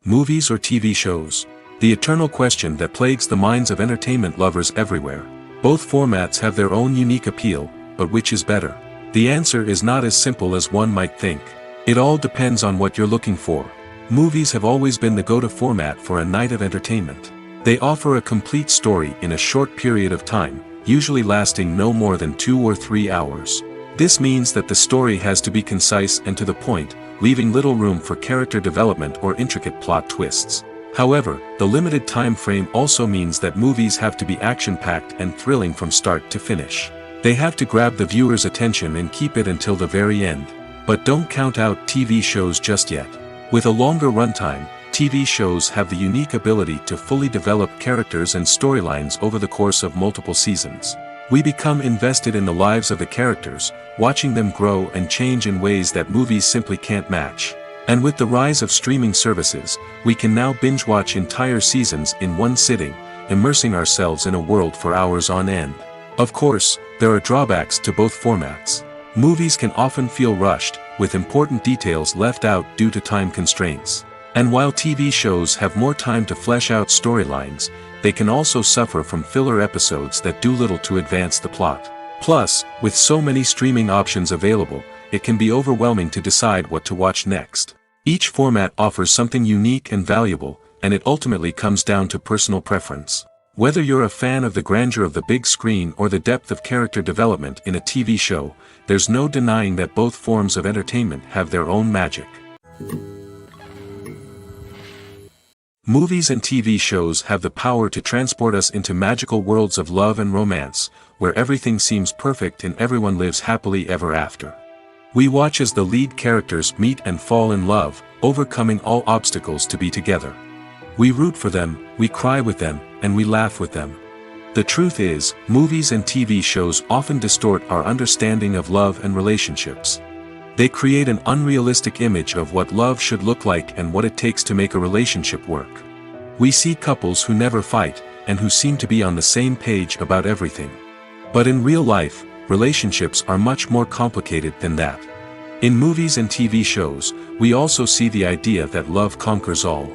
Movies or TV shows? The eternal question that plagues the minds of entertainment lovers everywhere. Both formats have their own unique appeal, but which is better? The answer is not as simple as one might think. It all depends on what you're looking for. Movies have always been the go-to format for a night of entertainment. They offer a complete story in a short period of time, usually lasting no more than 2 or 3 hours. This means that the story has to be concise and to the point, leaving little room for character development or intricate plot twists. However, the limited time frame also means that movies have to be action-packed and thrilling from start to finish. They have to grab the viewer's attention and keep it until the very end. But don't count out TV shows just yet. With a longer runtime, TV shows have the unique ability to fully develop characters and storylines over the course of multiple seasons. We become invested in the lives of the characters, watching them grow and change in ways that movies simply can't match. And with the rise of streaming services, we can now binge-watch entire seasons in one sitting, immersing ourselves in a world for hours on end. Of course, there are drawbacks to both formats. Movies can often feel rushed, with important details left out due to time constraints. And while TV shows have more time to flesh out storylines, they can also suffer from filler episodes that do little to advance the plot. Plus, with so many streaming options available, it can be overwhelming to decide what to watch next. Each format offers something unique and valuable, and it ultimately comes down to personal preference. Whether you're a fan of the grandeur of the big screen or the depth of character development in a TV show, there's no denying that both forms of entertainment have their own magic. Movies and TV shows have the power to transport us into magical worlds of love and romance, where everything seems perfect and everyone lives happily ever after. We watch as the lead characters meet and fall in love, overcoming all obstacles to be together. We root for them, we cry with them, and we laugh with them. The truth is, movies and TV shows often distort our understanding of love and relationships. They create an unrealistic image of what love should look like and what it takes to make a relationship work. We see couples who never fight, and who seem to be on the same page about everything. But in real life, relationships are much more complicated than that. In movies and TV shows, we also see the idea that love conquers all.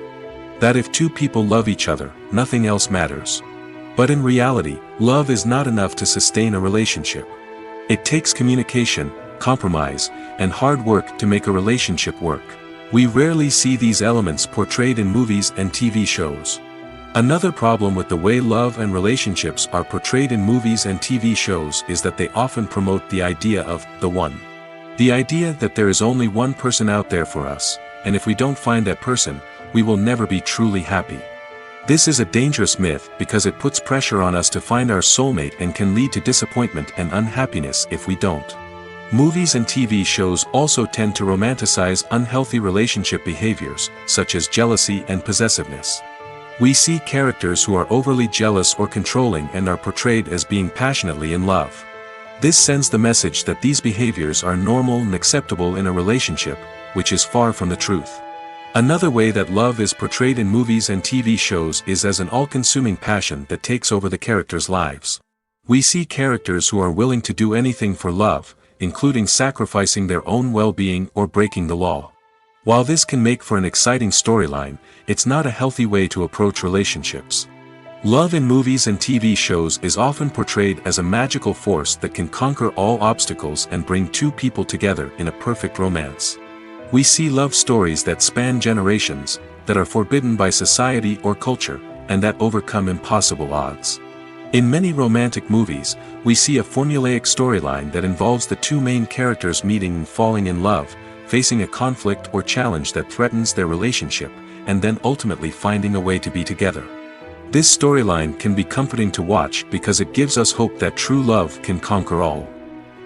That if two people love each other, nothing else matters. But in reality, love is not enough to sustain a relationship. It takes communication, compromise, and hard work to make a relationship work. We rarely see these elements portrayed in movies and TV shows. Another problem with the way love and relationships are portrayed in movies and TV shows is that they often promote the idea of the one. The idea that there is only one person out there for us, and if we don't find that person, we will never be truly happy. This is a dangerous myth because it puts pressure on us to find our soulmate and can lead to disappointment and unhappiness if we don't. Movies and TV shows also tend to romanticize unhealthy relationship behaviors, such as jealousy and possessiveness. We see characters who are overly jealous or controlling and are portrayed as being passionately in love. This sends the message that these behaviors are normal and acceptable in a relationship, which is far from the truth. Another way that love is portrayed in movies and TV shows is as an all-consuming passion that takes over the characters' lives. We see characters who are willing to do anything for love, including sacrificing their own well-being or breaking the law. While this can make for an exciting storyline, it's not a healthy way to approach relationships. Love in movies and TV shows is often portrayed as a magical force that can conquer all obstacles and bring two people together in a perfect romance. We see love stories that span generations, that are forbidden by society or culture, and that overcome impossible odds. In many romantic movies, we see a formulaic storyline that involves the two main characters meeting and falling in love, facing a conflict or challenge that threatens their relationship, and then ultimately finding a way to be together. This storyline can be comforting to watch because it gives us hope that true love can conquer all.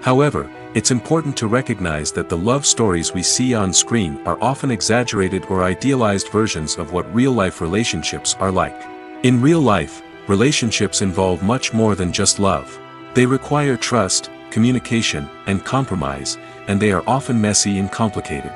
However, it's important to recognize that the love stories we see on screen are often exaggerated or idealized versions of what real-life relationships are like. In real life, relationships involve much more than just love. They require trust, communication, and compromise, and they are often messy and complicated.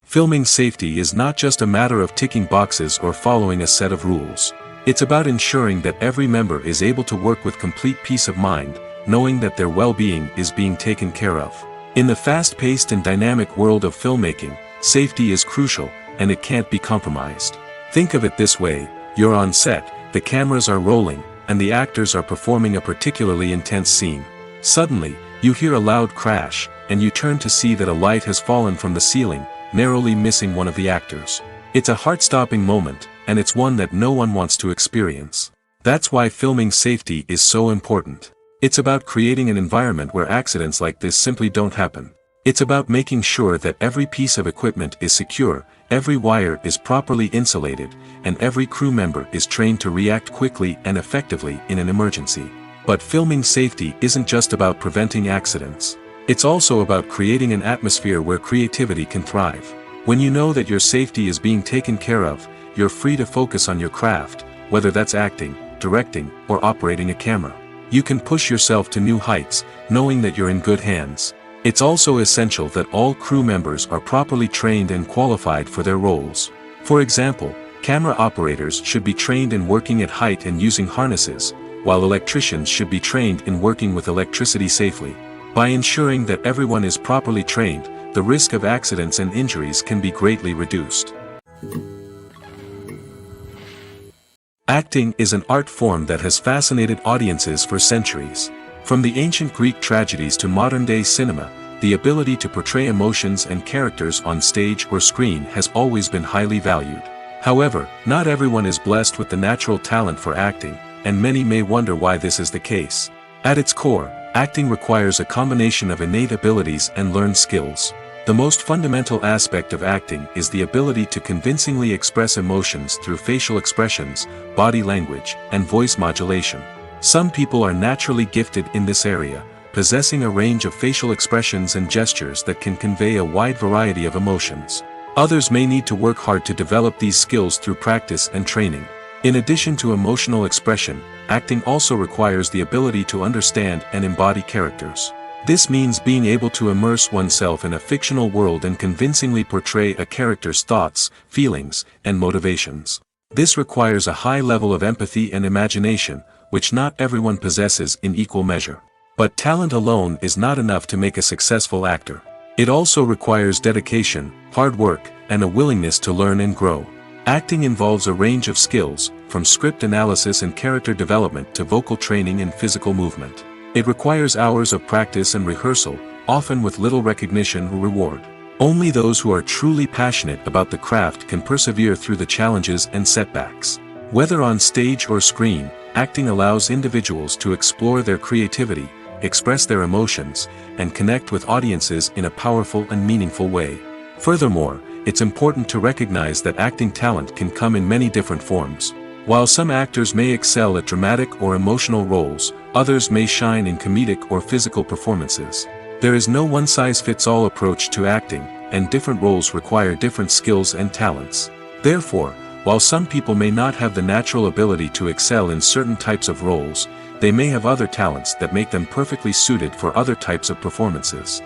Filming safety is not just a matter of ticking boxes or following a set of rules. It's about ensuring that every member is able to work with complete peace of mind, knowing that their well-being is being taken care of. In the fast-paced and dynamic world of filmmaking, safety is crucial, and it can't be compromised. Think of it this way: you're on set, the cameras are rolling, and the actors are performing a particularly intense scene. Suddenly, you hear a loud crash, and you turn to see that a light has fallen from the ceiling, narrowly missing one of the actors. It's a heart-stopping moment, and it's one that no one wants to experience. That's why filming safety is so important. It's about creating an environment where accidents like this simply don't happen. It's about making sure that every piece of equipment is secure, every wire is properly insulated, and every crew member is trained to react quickly and effectively in an emergency. But filming safety isn't just about preventing accidents. It's also about creating an atmosphere where creativity can thrive. When you know that your safety is being taken care of, you're free to focus on your craft, whether that's acting, directing, or operating a camera. You can push yourself to new heights, knowing that you're in good hands. It's also essential that all crew members are properly trained and qualified for their roles. For example, camera operators should be trained in working at height and using harnesses, while electricians should be trained in working with electricity safely. By ensuring that everyone is properly trained, the risk of accidents and injuries can be greatly reduced. Acting is an art form that has fascinated audiences for centuries. From the ancient Greek tragedies to modern-day cinema, the ability to portray emotions and characters on stage or screen has always been highly valued. However, not everyone is blessed with the natural talent for acting, and many may wonder why this is the case. At its core, acting requires a combination of innate abilities and learned skills. The most fundamental aspect of acting is the ability to convincingly express emotions through facial expressions, body language, and voice modulation. Some people are naturally gifted in this area, possessing a range of facial expressions and gestures that can convey a wide variety of emotions. Others may need to work hard to develop these skills through practice and training. In addition to emotional expression, acting also requires the ability to understand and embody characters. This means being able to immerse oneself in a fictional world and convincingly portray a character's thoughts, feelings, and motivations. This requires a high level of empathy and imagination, which not everyone possesses in equal measure. But talent alone is not enough to make a successful actor. It also requires dedication, hard work, and a willingness to learn and grow. Acting involves a range of skills, from script analysis and character development to vocal training and physical movement. It requires hours of practice and rehearsal, often with little recognition or reward. Only those who are truly passionate about the craft can persevere through the challenges and setbacks. Whether on stage or screen, acting allows individuals to explore their creativity, express their emotions, and connect with audiences in a powerful and meaningful way. Furthermore, it's important to recognize that acting talent can come in many different forms. While some actors may excel at dramatic or emotional roles, others may shine in comedic or physical performances. There is no one-size-fits-all approach to acting, and different roles require different skills and talents. Therefore, while some people may not have the natural ability to excel in certain types of roles, they may have other talents that make them perfectly suited for other types of performances.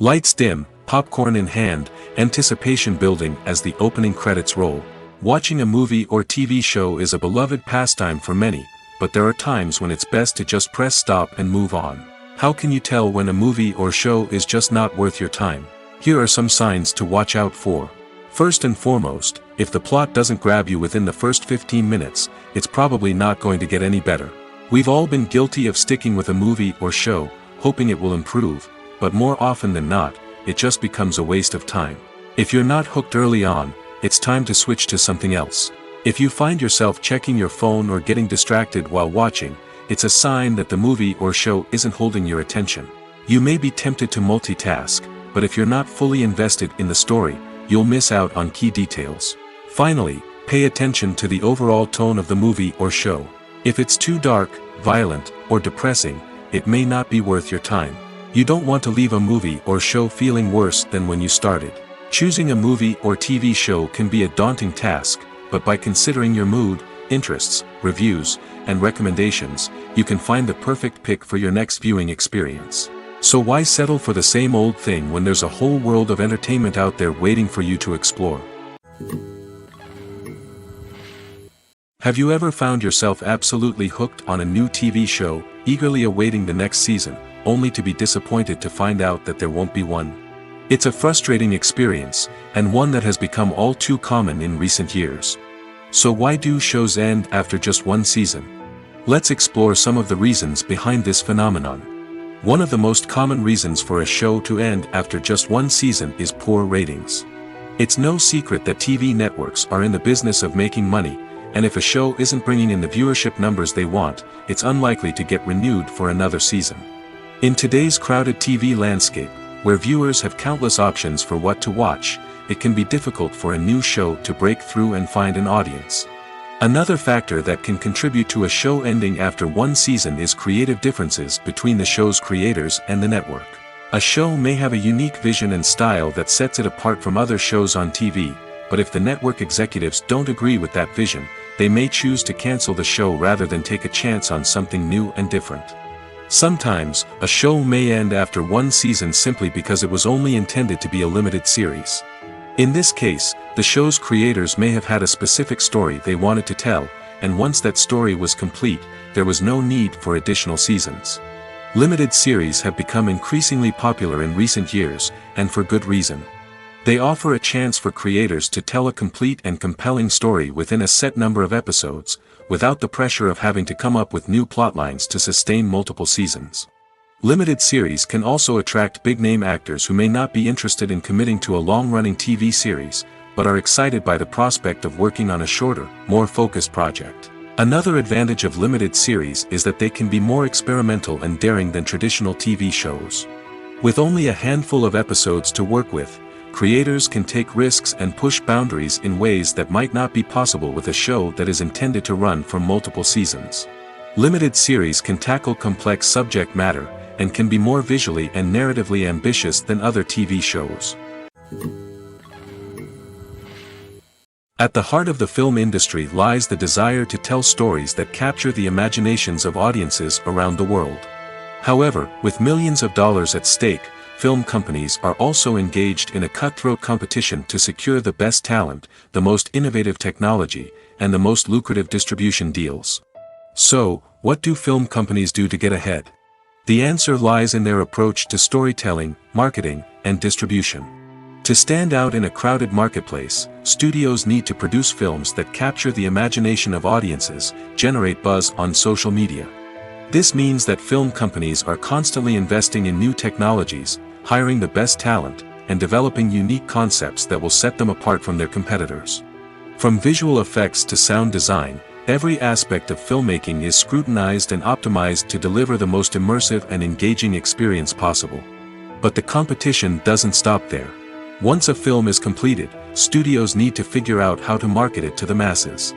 Lights dim, popcorn in hand, anticipation building as the opening credits roll. Watching a movie or TV show is a beloved pastime for many, but there are times when it's best to just press stop and move on. How can you tell when a movie or show is just not worth your time? Here are some signs to watch out for. First and foremost, if the plot doesn't grab you within the first 15 minutes, it's probably not going to get any better. We've all been guilty of sticking with a movie or show, hoping it will improve, but more often than not, it just becomes a waste of time. If you're not hooked early on, it's time to switch to something else. If you find yourself checking your phone or getting distracted while watching, it's a sign that the movie or show isn't holding your attention. You may be tempted to multitask, but if you're not fully invested in the story, you'll miss out on key details. Finally, pay attention to the overall tone of the movie or show. If it's too dark, violent, or depressing, it may not be worth your time. You don't want to leave a movie or show feeling worse than when you started. Choosing a movie or TV show can be a daunting task, but by considering your mood, interests, reviews, and recommendations, you can find the perfect pick for your next viewing experience. So why settle for the same old thing when there's a whole world of entertainment out there waiting for you to explore? Have you ever found yourself absolutely hooked on a new TV show, eagerly awaiting the next season, only to be disappointed to find out that there won't be one? It's a frustrating experience, and one that has become all too common in recent years. So why do shows end after just one season? Let's explore some of the reasons behind this phenomenon. One of the most common reasons for a show to end after just one season is poor ratings. It's no secret that TV networks are in the business of making money, and if a show isn't bringing in the viewership numbers they want, it's unlikely to get renewed for another season. In today's crowded TV landscape, where viewers have countless options for what to watch, it can be difficult for a new show to break through and find an audience. Another factor that can contribute to a show ending after one season is creative differences between the show's creators and the network. A show may have a unique vision and style that sets it apart from other shows on TV, but if the network executives don't agree with that vision, they may choose to cancel the show rather than take a chance on something new and different. Sometimes, a show may end after one season simply because it was only intended to be a limited series. In this case, the show's creators may have had a specific story they wanted to tell, and once that story was complete, there was no need for additional seasons. Limited series have become increasingly popular in recent years, and for good reason. They offer a chance for creators to tell a complete and compelling story within a set number of episodes, without the pressure of having to come up with new plotlines to sustain multiple seasons. Limited series can also attract big-name actors who may not be interested in committing to a long-running TV series, but are excited by the prospect of working on a shorter, more focused project. Another advantage of limited series is that they can be more experimental and daring than traditional TV shows. With only a handful of episodes to work with, creators can take risks and push boundaries in ways that might not be possible with a show that is intended to run for multiple seasons. Limited series can tackle complex subject matter, and can be more visually and narratively ambitious than other TV shows. At the heart of the film industry lies the desire to tell stories that capture the imaginations of audiences around the world. However, with millions of dollars at stake, film companies are also engaged in a cutthroat competition to secure the best talent, the most innovative technology, and the most lucrative distribution deals. So, what do film companies do to get ahead? The answer lies in their approach to storytelling, marketing, and distribution. To stand out in a crowded marketplace, studios need to produce films that capture the imagination of audiences, generate buzz on social media. This means that film companies are constantly investing in new technologies, hiring the best talent, and developing unique concepts that will set them apart from their competitors. From visual effects to sound design, every aspect of filmmaking is scrutinized and optimized to deliver the most immersive and engaging experience possible. But the competition doesn't stop there. Once a film is completed, studios need to figure out how to market it to the masses.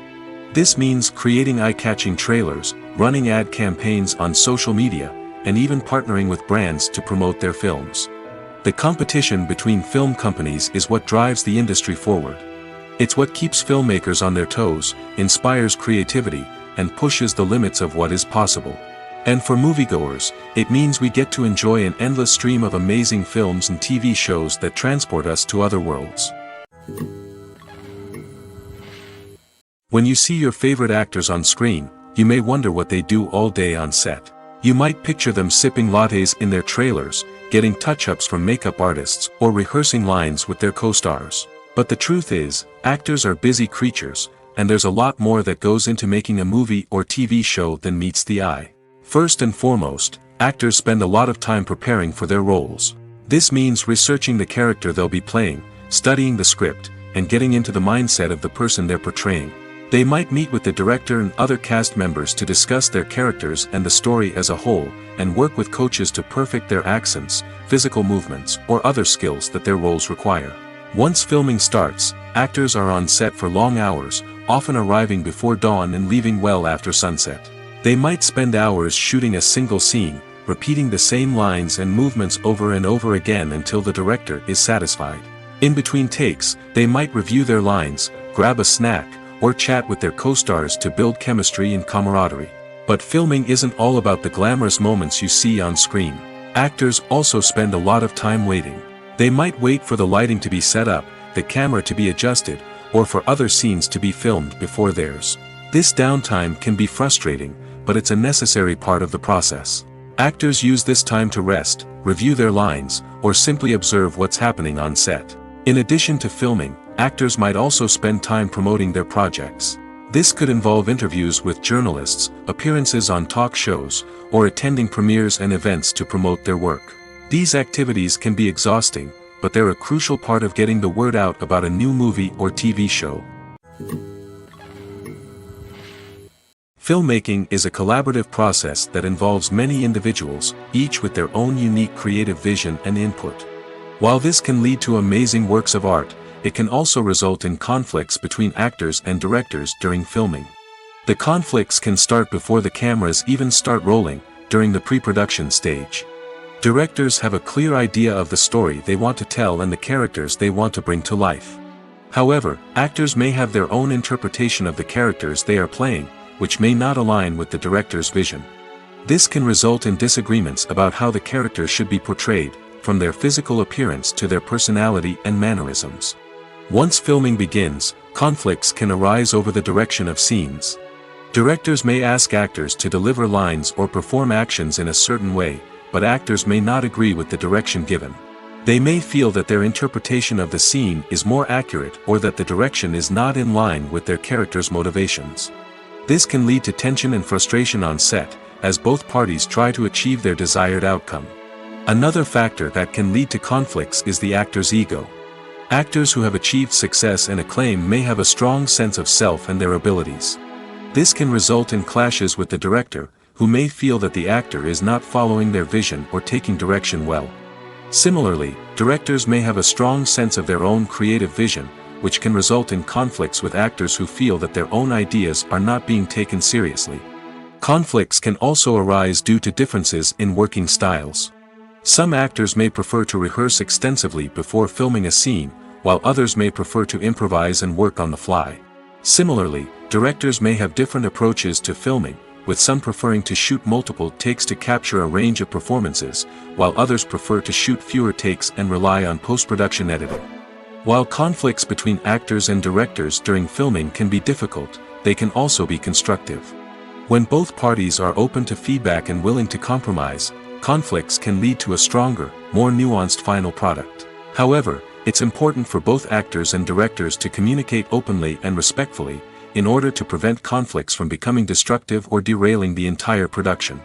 This means creating eye-catching trailers, running ad campaigns on social media, and even partnering with brands to promote their films. The competition between film companies is what drives the industry forward. It's what keeps filmmakers on their toes, inspires creativity, and pushes the limits of what is possible. And for moviegoers, it means we get to enjoy an endless stream of amazing films and TV shows that transport us to other worlds. When you see your favorite actors on screen, you may wonder what they do all day on set. You might picture them sipping lattes in their trailers, getting touch-ups from makeup artists, or rehearsing lines with their co-stars. But the truth is, actors are busy creatures, and there's a lot more that goes into making a movie or TV show than meets the eye. First and foremost, actors spend a lot of time preparing for their roles. This means researching the character they'll be playing, studying the script, and getting into the mindset of the person they're portraying. They might meet with the director and other cast members to discuss their characters and the story as a whole, and work with coaches to perfect their accents, physical movements, or other skills that their roles require. Once filming starts, actors are on set for long hours, often arriving before dawn and leaving well after sunset. They might spend hours shooting a single scene, repeating the same lines and movements over and over again until the director is satisfied. In between takes, they might review their lines, grab a snack, or chat with their co-stars to build chemistry and camaraderie. But filming isn't all about the glamorous moments you see on screen. Actors also spend a lot of time waiting. They might wait for the lighting to be set up, the camera to be adjusted, or for other scenes to be filmed before theirs. This downtime can be frustrating, but it's a necessary part of the process. Actors use this time to rest, review their lines, or simply observe what's happening on set. In addition to filming, actors might also spend time promoting their projects. This could involve interviews with journalists, appearances on talk shows, or attending premieres and events to promote their work. These activities can be exhausting, but they're a crucial part of getting the word out about a new movie or TV show. Filmmaking is a collaborative process that involves many individuals, each with their own unique creative vision and input. While this can lead to amazing works of art, it can also result in conflicts between actors and directors during filming. The conflicts can start before the cameras even start rolling, during the pre-production stage. Directors have a clear idea of the story they want to tell and the characters they want to bring to life. However, actors may have their own interpretation of the characters they are playing, which may not align with the director's vision. This can result in disagreements about how the characters should be portrayed, from their physical appearance to their personality and mannerisms. Once filming begins, conflicts can arise over the direction of scenes. Directors may ask actors to deliver lines or perform actions in a certain way, but actors may not agree with the direction given. They may feel that their interpretation of the scene is more accurate or that the direction is not in line with their character's motivations. This can lead to tension and frustration on set, as both parties try to achieve their desired outcome. Another factor that can lead to conflicts is the actor's ego. Actors who have achieved success and acclaim may have a strong sense of self and their abilities. This can result in clashes with the director, who may feel that the actor is not following their vision or taking direction well. Similarly, directors may have a strong sense of their own creative vision, which can result in conflicts with actors who feel that their own ideas are not being taken seriously. Conflicts can also arise due to differences in working styles. Some actors may prefer to rehearse extensively before filming a scene, while others may prefer to improvise and work on the fly. Similarly, directors may have different approaches to filming, with some preferring to shoot multiple takes to capture a range of performances, while others prefer to shoot fewer takes and rely on post-production editing. While conflicts between actors and directors during filming can be difficult, they can also be constructive. When both parties are open to feedback and willing to compromise, conflicts can lead to a stronger, more nuanced final product. However, it's important for both actors and directors to communicate openly and respectfully, in order to prevent conflicts from becoming destructive or derailing the entire production.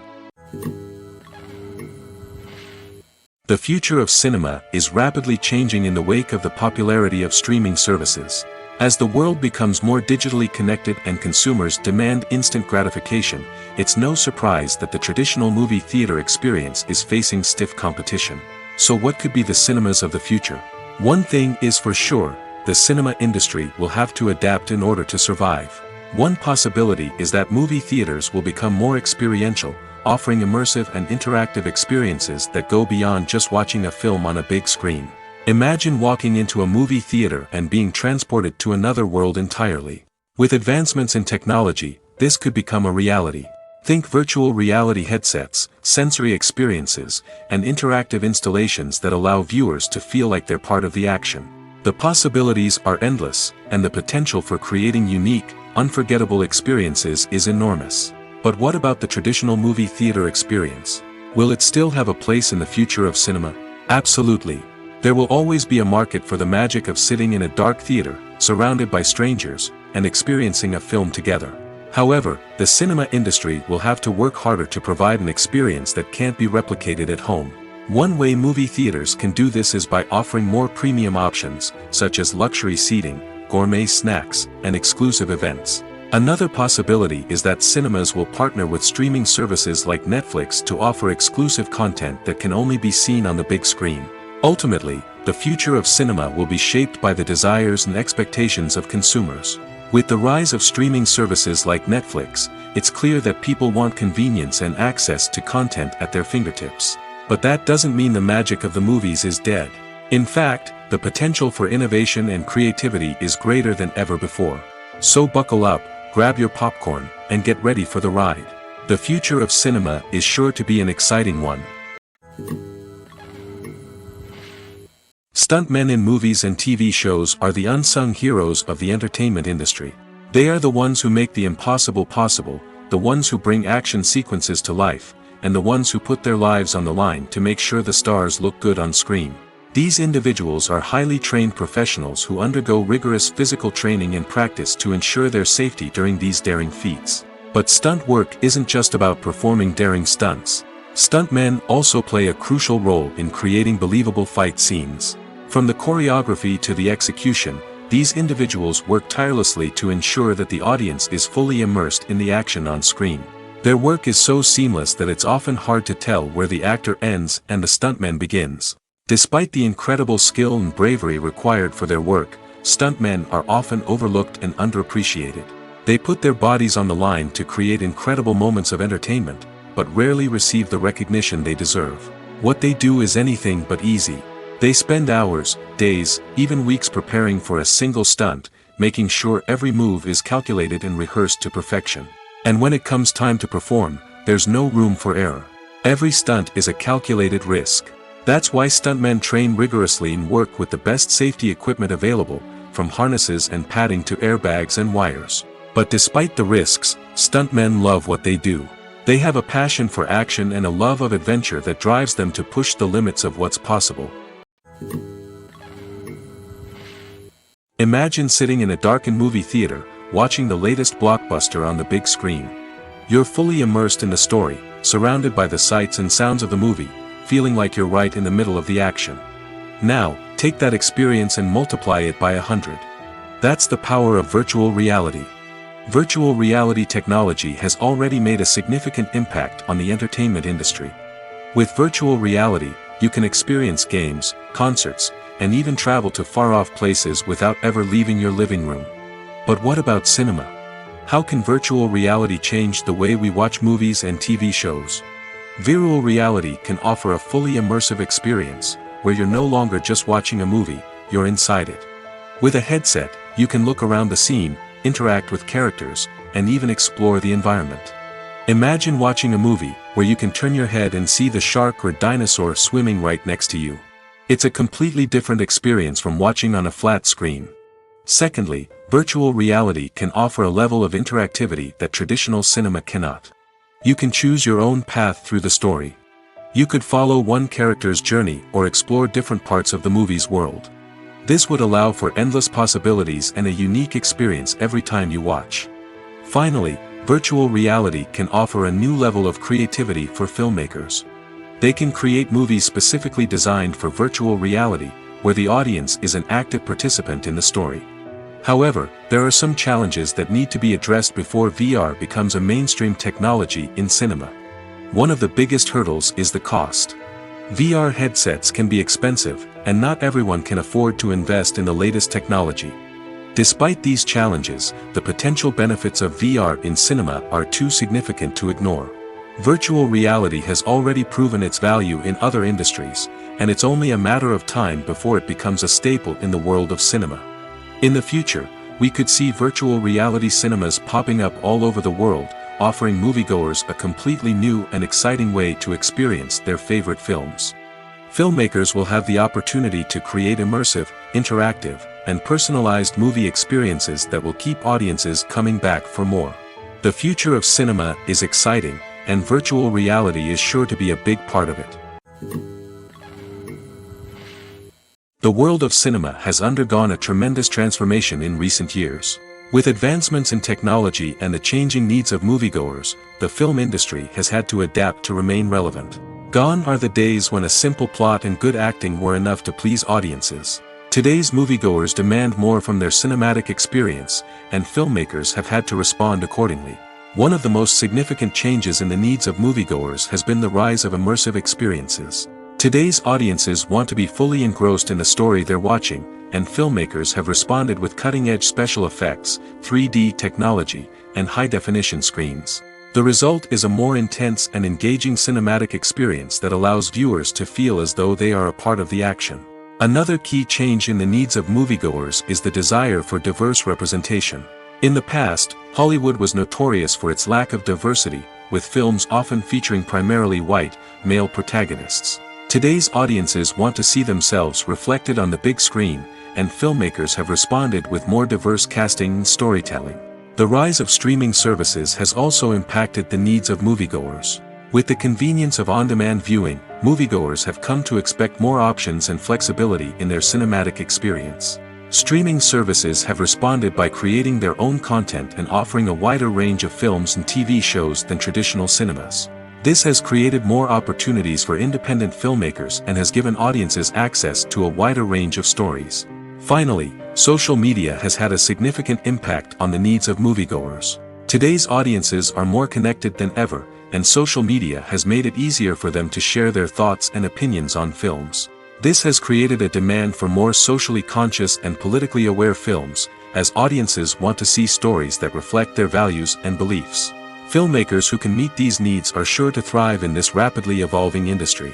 The future of cinema is rapidly changing in the wake of the popularity of streaming services. As the world becomes more digitally connected and consumers demand instant gratification, it's no surprise that the traditional movie theater experience is facing stiff competition. So what could be the cinemas of the future? One thing is for sure, the cinema industry will have to adapt in order to survive. One possibility is that movie theaters will become more experiential, offering immersive and interactive experiences that go beyond just watching a film on a big screen. Imagine walking into a movie theater and being transported to another world entirely. With advancements in technology, this could become a reality. Think virtual reality headsets, sensory experiences, and interactive installations that allow viewers to feel like they're part of the action. The possibilities are endless, and the potential for creating unique, unforgettable experiences is enormous. But what about the traditional movie theater experience? Will it still have a place in the future of cinema? Absolutely. There will always be a market for the magic of sitting in a dark theater, surrounded by strangers, and experiencing a film together. However, the cinema industry will have to work harder to provide an experience that can't be replicated at home. One way movie theaters can do this is by offering more premium options, such as luxury seating, gourmet snacks, and exclusive events. Another possibility is that cinemas will partner with streaming services like Netflix to offer exclusive content that can only be seen on the big screen. Ultimately, the future of cinema will be shaped by the desires and expectations of consumers. With the rise of streaming services like Netflix, it's clear that people want convenience and access to content at their fingertips. But that doesn't mean the magic of the movies is dead. In fact, the potential for innovation and creativity is greater than ever before. So buckle up, grab your popcorn, and get ready for the ride. The future of cinema is sure to be an exciting one. Stuntmen in movies and TV shows are the unsung heroes of the entertainment industry. They are the ones who make the impossible possible, the ones who bring action sequences to life, and the ones who put their lives on the line to make sure the stars look good on screen. These individuals are highly trained professionals who undergo rigorous physical training and practice to ensure their safety during these daring feats. But stunt work isn't just about performing daring stunts. Stuntmen also play a crucial role in creating believable fight scenes. From the choreography to the execution, these individuals work tirelessly to ensure that the audience is fully immersed in the action on screen. Their work is so seamless that it's often hard to tell where the actor ends and the stuntman begins. Despite the incredible skill and bravery required for their work, stuntmen are often overlooked and underappreciated. They put their bodies on the line to create incredible moments of entertainment, but rarely receive the recognition they deserve. What they do is anything but easy. They spend hours, days, even weeks preparing for a single stunt, making sure every move is calculated and rehearsed to perfection. And when it comes time to perform, there's no room for error. Every stunt is a calculated risk. That's why stuntmen train rigorously and work with the best safety equipment available, from harnesses and padding to airbags and wires. But despite the risks, stuntmen love what they do. They have a passion for action and a love of adventure that drives them to push the limits of what's possible. Imagine sitting in a darkened movie theater, watching the latest blockbuster on the big screen. You're fully immersed in the story, surrounded by the sights and sounds of the movie, feeling like you're right in the middle of the action. Now, take that experience and multiply it by 100. That's the power of virtual reality. Virtual reality technology has already made a significant impact on the entertainment industry. With virtual reality, you can experience games, concerts, and even travel to far-off places without ever leaving your living room. But what about cinema? How can virtual reality change the way we watch movies and TV shows? Virtual reality can offer a fully immersive experience, where you're no longer just watching a movie, you're inside it. With a headset, you can look around the scene, interact with characters, and even explore the environment. Imagine watching a movie where you can turn your head and see the shark or dinosaur swimming right next to you. It's a completely different experience from watching on a flat screen. Secondly, virtual reality can offer a level of interactivity that traditional cinema cannot. You can choose your own path through the story. You could follow one character's journey or explore different parts of the movie's world. This would allow for endless possibilities and a unique experience every time you watch. Finally, virtual reality can offer a new level of creativity for filmmakers. They can create movies specifically designed for virtual reality, where the audience is an active participant in the story. However, there are some challenges that need to be addressed before VR becomes a mainstream technology in cinema. One of the biggest hurdles is the cost. VR headsets can be expensive, and not everyone can afford to invest in the latest technology. Despite these challenges, the potential benefits of VR in cinema are too significant to ignore. Virtual reality has already proven its value in other industries, and it's only a matter of time before it becomes a staple in the world of cinema. In the future, we could see virtual reality cinemas popping up all over the world, offering moviegoers a completely new and exciting way to experience their favorite films. Filmmakers will have the opportunity to create immersive, interactive, and personalized movie experiences that will keep audiences coming back for more. The future of cinema is exciting, and virtual reality is sure to be a big part of it. The world of cinema has undergone a tremendous transformation in recent years. With advancements in technology and the changing needs of moviegoers, the film industry has had to adapt to remain relevant. Gone are the days when a simple plot and good acting were enough to please audiences. Today's moviegoers demand more from their cinematic experience, and filmmakers have had to respond accordingly. One of the most significant changes in the needs of moviegoers has been the rise of immersive experiences. Today's audiences want to be fully engrossed in the story they're watching, and filmmakers have responded with cutting-edge special effects, 3D technology, and high-definition screens. The result is a more intense and engaging cinematic experience that allows viewers to feel as though they are a part of the action. Another key change in the needs of moviegoers is the desire for diverse representation. In the past, Hollywood was notorious for its lack of diversity, with films often featuring primarily white, male protagonists. Today's audiences want to see themselves reflected on the big screen, and filmmakers have responded with more diverse casting and storytelling. The rise of streaming services has also impacted the needs of moviegoers. With the convenience of on-demand viewing, moviegoers have come to expect more options and flexibility in their cinematic experience. Streaming services have responded by creating their own content and offering a wider range of films and TV shows than traditional cinemas. This has created more opportunities for independent filmmakers and has given audiences access to a wider range of stories. Finally, social media has had a significant impact on the needs of moviegoers. Today's audiences are more connected than ever, and social media has made it easier for them to share their thoughts and opinions on films. This has created a demand for more socially conscious and politically aware films, as audiences want to see stories that reflect their values and beliefs. Filmmakers who can meet these needs are sure to thrive in this rapidly evolving industry.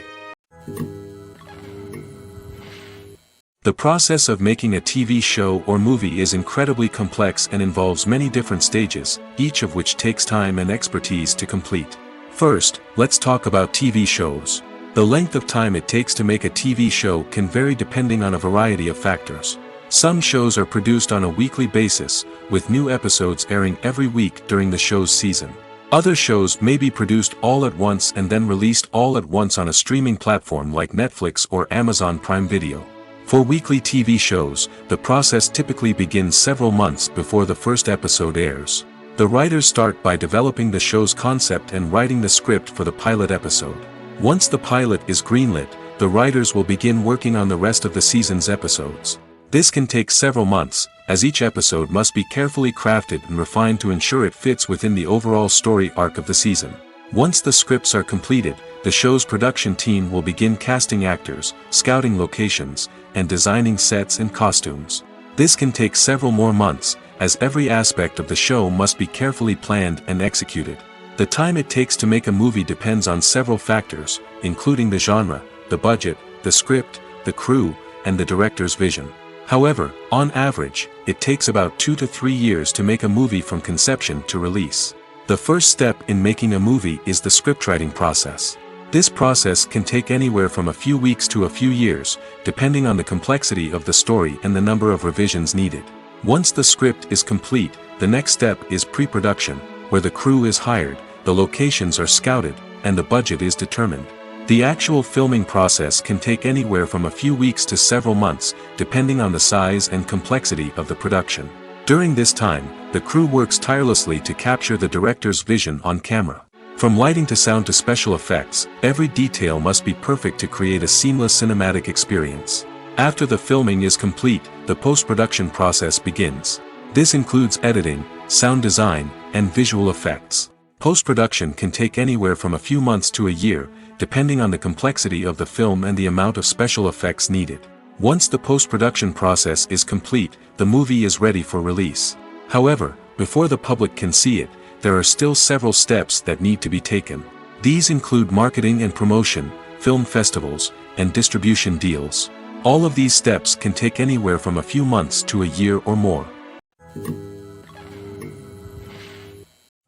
The process of making a TV show or movie is incredibly complex and involves many different stages, each of which takes time and expertise to complete. First, let's talk about TV shows. The length of time it takes to make a TV show can vary depending on a variety of factors. Some shows are produced on a weekly basis, with new episodes airing every week during the show's season. Other shows may be produced all at once and then released all at once on a streaming platform like Netflix or Amazon Prime Video. For weekly TV shows, the process typically begins several months before the first episode airs. The writers start by developing the show's concept and writing the script for the pilot episode. Once the pilot is greenlit, the writers will begin working on the rest of the season's episodes. This can take several months, as each episode must be carefully crafted and refined to ensure it fits within the overall story arc of the season. Once the scripts are completed, the show's production team will begin casting actors, scouting locations, and designing sets and costumes. This can take several more months, as every aspect of the show must be carefully planned and executed. The time it takes to make a movie depends on several factors, including the genre, the budget, the script, the crew, and the director's vision. However, on average, it takes about 2 to 3 years to make a movie from conception to release. The first step in making a movie is the scriptwriting process. This process can take anywhere from a few weeks to a few years, depending on the complexity of the story and the number of revisions needed. Once the script is complete, the next step is pre-production, where the crew is hired, the locations are scouted, and the budget is determined. The actual filming process can take anywhere from a few weeks to several months, depending on the size and complexity of the production. During this time, the crew works tirelessly to capture the director's vision on camera. From lighting to sound to special effects, every detail must be perfect to create a seamless cinematic experience. After the filming is complete, the post-production process begins. This includes editing, sound design, and visual effects. Post-production can take anywhere from a few months to a year, depending on the complexity of the film and the amount of special effects needed. Once the post-production process is complete, the movie is ready for release. However, before the public can see it, there are still several steps that need to be taken. These include marketing and promotion, film festivals, and distribution deals. All of these steps can take anywhere from a few months to a year or more.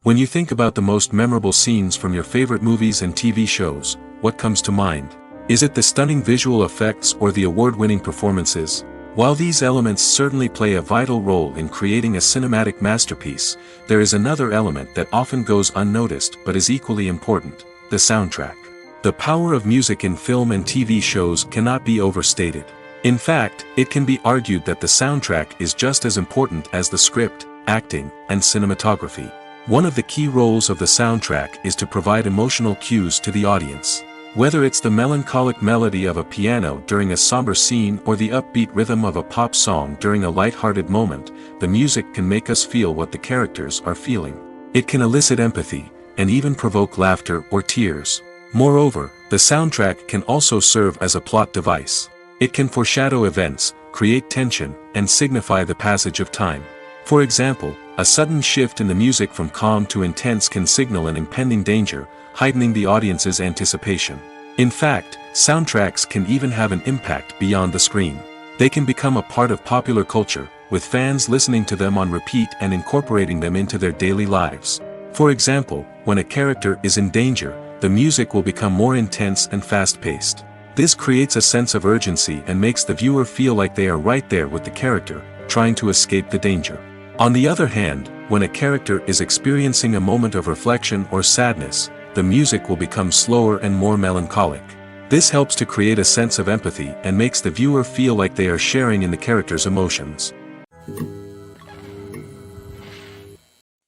When you think about the most memorable scenes from your favorite movies and TV shows, what comes to mind? Is it the stunning visual effects or the award-winning performances? While these elements certainly play a vital role in creating a cinematic masterpiece, there is another element that often goes unnoticed but is equally important: the soundtrack. The power of music in film and TV shows cannot be overstated. In fact, it can be argued that the soundtrack is just as important as the script, acting, and cinematography. One of the key roles of the soundtrack is to provide emotional cues to the audience. Whether it's the melancholic melody of a piano during a somber scene or the upbeat rhythm of a pop song during a light-hearted moment, the music can make us feel what the characters are feeling. It can elicit empathy, and even provoke laughter or tears. Moreover, the soundtrack can also serve as a plot device. It can foreshadow events, create tension, and signify the passage of time. For example, a sudden shift in the music from calm to intense can signal an impending danger, heightening the audience's anticipation. In fact, soundtracks can even have an impact beyond the screen. They can become a part of popular culture, with fans listening to them on repeat and incorporating them into their daily lives. For example, when a character is in danger, the music will become more intense and fast-paced. This creates a sense of urgency and makes the viewer feel like they are right there with the character, trying to escape the danger. On the other hand, when a character is experiencing a moment of reflection or sadness, the music will become slower and more melancholic. This helps to create a sense of empathy and makes the viewer feel like they are sharing in the character's emotions.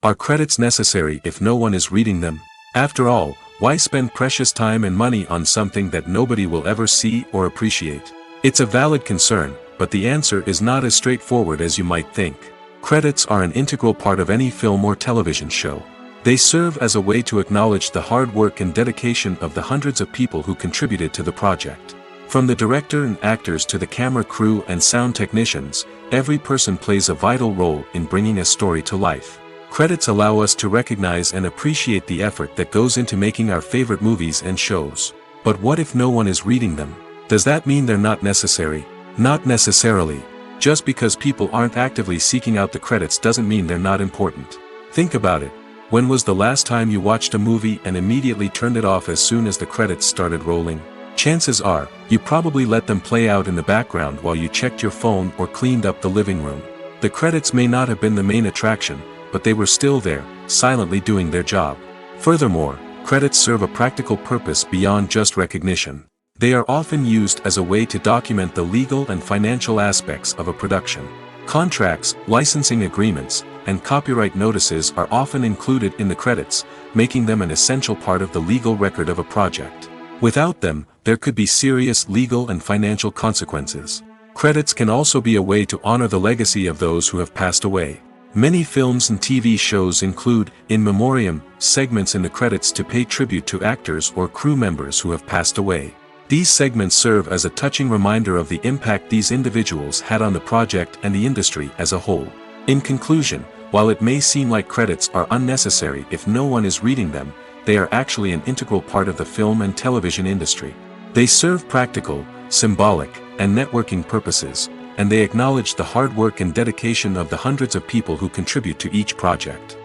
Are credits necessary if no one is reading them? After all, why spend precious time and money on something that nobody will ever see or appreciate? It's a valid concern, but the answer is not as straightforward as you might think. Credits are an integral part of any film or television show. They serve as a way to acknowledge the hard work and dedication of the hundreds of people who contributed to the project. From the director and actors to the camera crew and sound technicians, every person plays a vital role in bringing a story to life. Credits allow us to recognize and appreciate the effort that goes into making our favorite movies and shows. But what if no one is reading them? Does that mean they're not necessary? Not necessarily. Just because people aren't actively seeking out the credits doesn't mean they're not important. Think about it. When was the last time you watched a movie and immediately turned it off as soon as the credits started rolling? Chances are, you probably let them play out in the background while you checked your phone or cleaned up the living room. The credits may not have been the main attraction, but they were still there, silently doing their job. Furthermore, credits serve a practical purpose beyond just recognition. They are often used as a way to document the legal and financial aspects of a production. Contracts, licensing agreements, and copyright notices are often included in the credits, making them an essential part of the legal record of a project. Without them, there could be serious legal and financial consequences. Credits can also be a way to honor the legacy of those who have passed away. Many films and TV shows include, in memoriam, segments in the credits to pay tribute to actors or crew members who have passed away. These segments serve as a touching reminder of the impact these individuals had on the project and the industry as a whole. In conclusion, while it may seem like credits are unnecessary if no one is reading them, they are actually an integral part of the film and television industry. They serve practical, symbolic, and networking purposes, and they acknowledge the hard work and dedication of the hundreds of people who contribute to each project.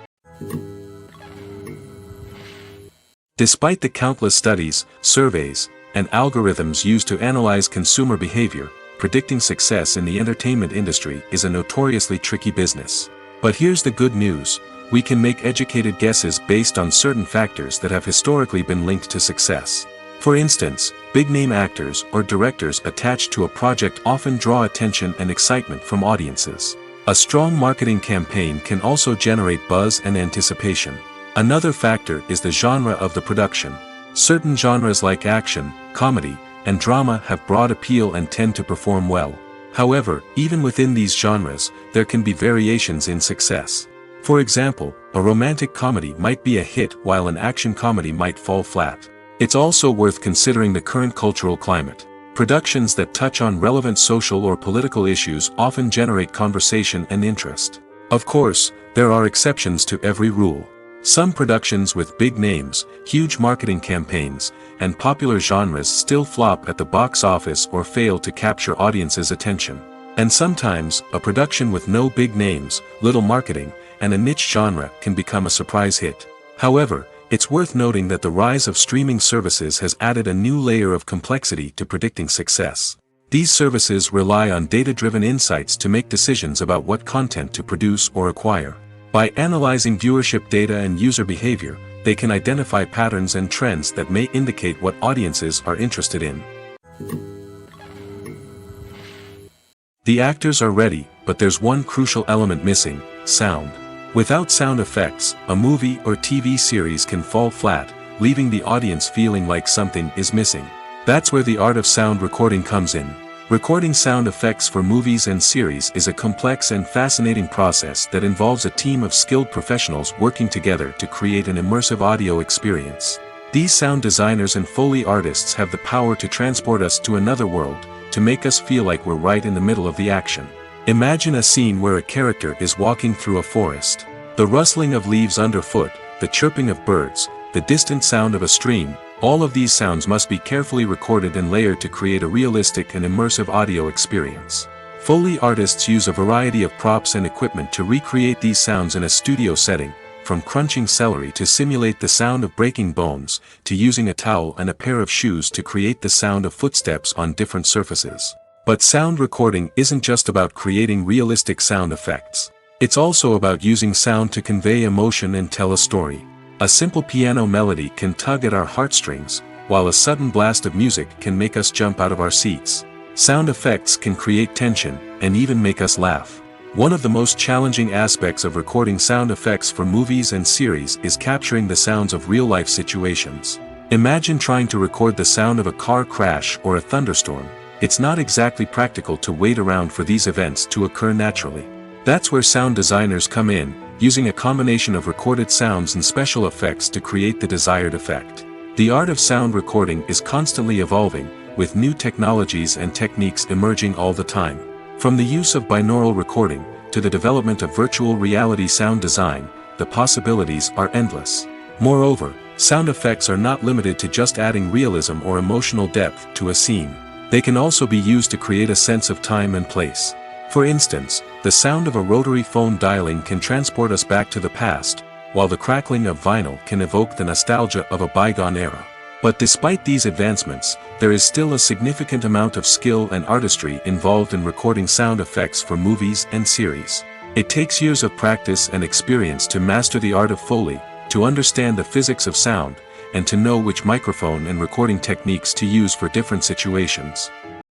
Despite the countless studies, surveys, and algorithms used to analyze consumer behavior, predicting success in the entertainment industry is a notoriously tricky business. But here's the good news: we can make educated guesses based on certain factors that have historically been linked to success. For instance, big-name actors or directors attached to a project often draw attention and excitement from audiences. A strong marketing campaign can also generate buzz and anticipation. Another factor is the genre of the production. Certain genres like action, comedy, and drama have broad appeal and tend to perform well. However, even within these genres, there can be variations in success. For example, a romantic comedy might be a hit while an action comedy might fall flat. It's also worth considering the current cultural climate. Productions that touch on relevant social or political issues often generate conversation and interest. Of course, there are exceptions to every rule. Some productions with big names, huge marketing campaigns, and popular genres still flop at the box office or fail to capture audiences' attention. And sometimes, a production with no big names, little marketing, and a niche genre can become a surprise hit. However, it's worth noting that the rise of streaming services has added a new layer of complexity to predicting success. These services rely on data-driven insights to make decisions about what content to produce or acquire. By analyzing viewership data and user behavior, they can identify patterns and trends that may indicate what audiences are interested in. The actors are ready, but there's one crucial element missing: sound. Without sound effects, a movie or TV series can fall flat, leaving the audience feeling like something is missing. That's where the art of sound recording comes in. Recording sound effects for movies and series is a complex and fascinating process that involves a team of skilled professionals working together to create an immersive audio experience. These sound designers and Foley artists have the power to transport us to another world, to make us feel like we're right in the middle of the action. Imagine a scene where a character is walking through a forest. The rustling of leaves underfoot, the chirping of birds, the distant sound of a stream, all of these sounds must be carefully recorded and layered to create a realistic and immersive audio experience. Foley artists use a variety of props and equipment to recreate these sounds in a studio setting, from crunching celery to simulate the sound of breaking bones, to using a towel and a pair of shoes to create the sound of footsteps on different surfaces. But sound recording isn't just about creating realistic sound effects. It's also about using sound to convey emotion and tell a story. A simple piano melody can tug at our heartstrings, while a sudden blast of music can make us jump out of our seats. Sound effects can create tension, and even make us laugh. One of the most challenging aspects of recording sound effects for movies and series is capturing the sounds of real-life situations. Imagine trying to record the sound of a car crash or a thunderstorm. It's not exactly practical to wait around for these events to occur naturally. That's where sound designers come in, using a combination of recorded sounds and special effects to create the desired effect. The art of sound recording is constantly evolving, with new technologies and techniques emerging all the time. From the use of binaural recording, to the development of virtual reality sound design, the possibilities are endless. Moreover, sound effects are not limited to just adding realism or emotional depth to a scene. They can also be used to create a sense of time and place. For instance, the sound of a rotary phone dialing can transport us back to the past, while the crackling of vinyl can evoke the nostalgia of a bygone era. But despite these advancements, there is still a significant amount of skill and artistry involved in recording sound effects for movies and series. It takes years of practice and experience to master the art of Foley, to understand the physics of sound, and to know which microphone and recording techniques to use for different situations.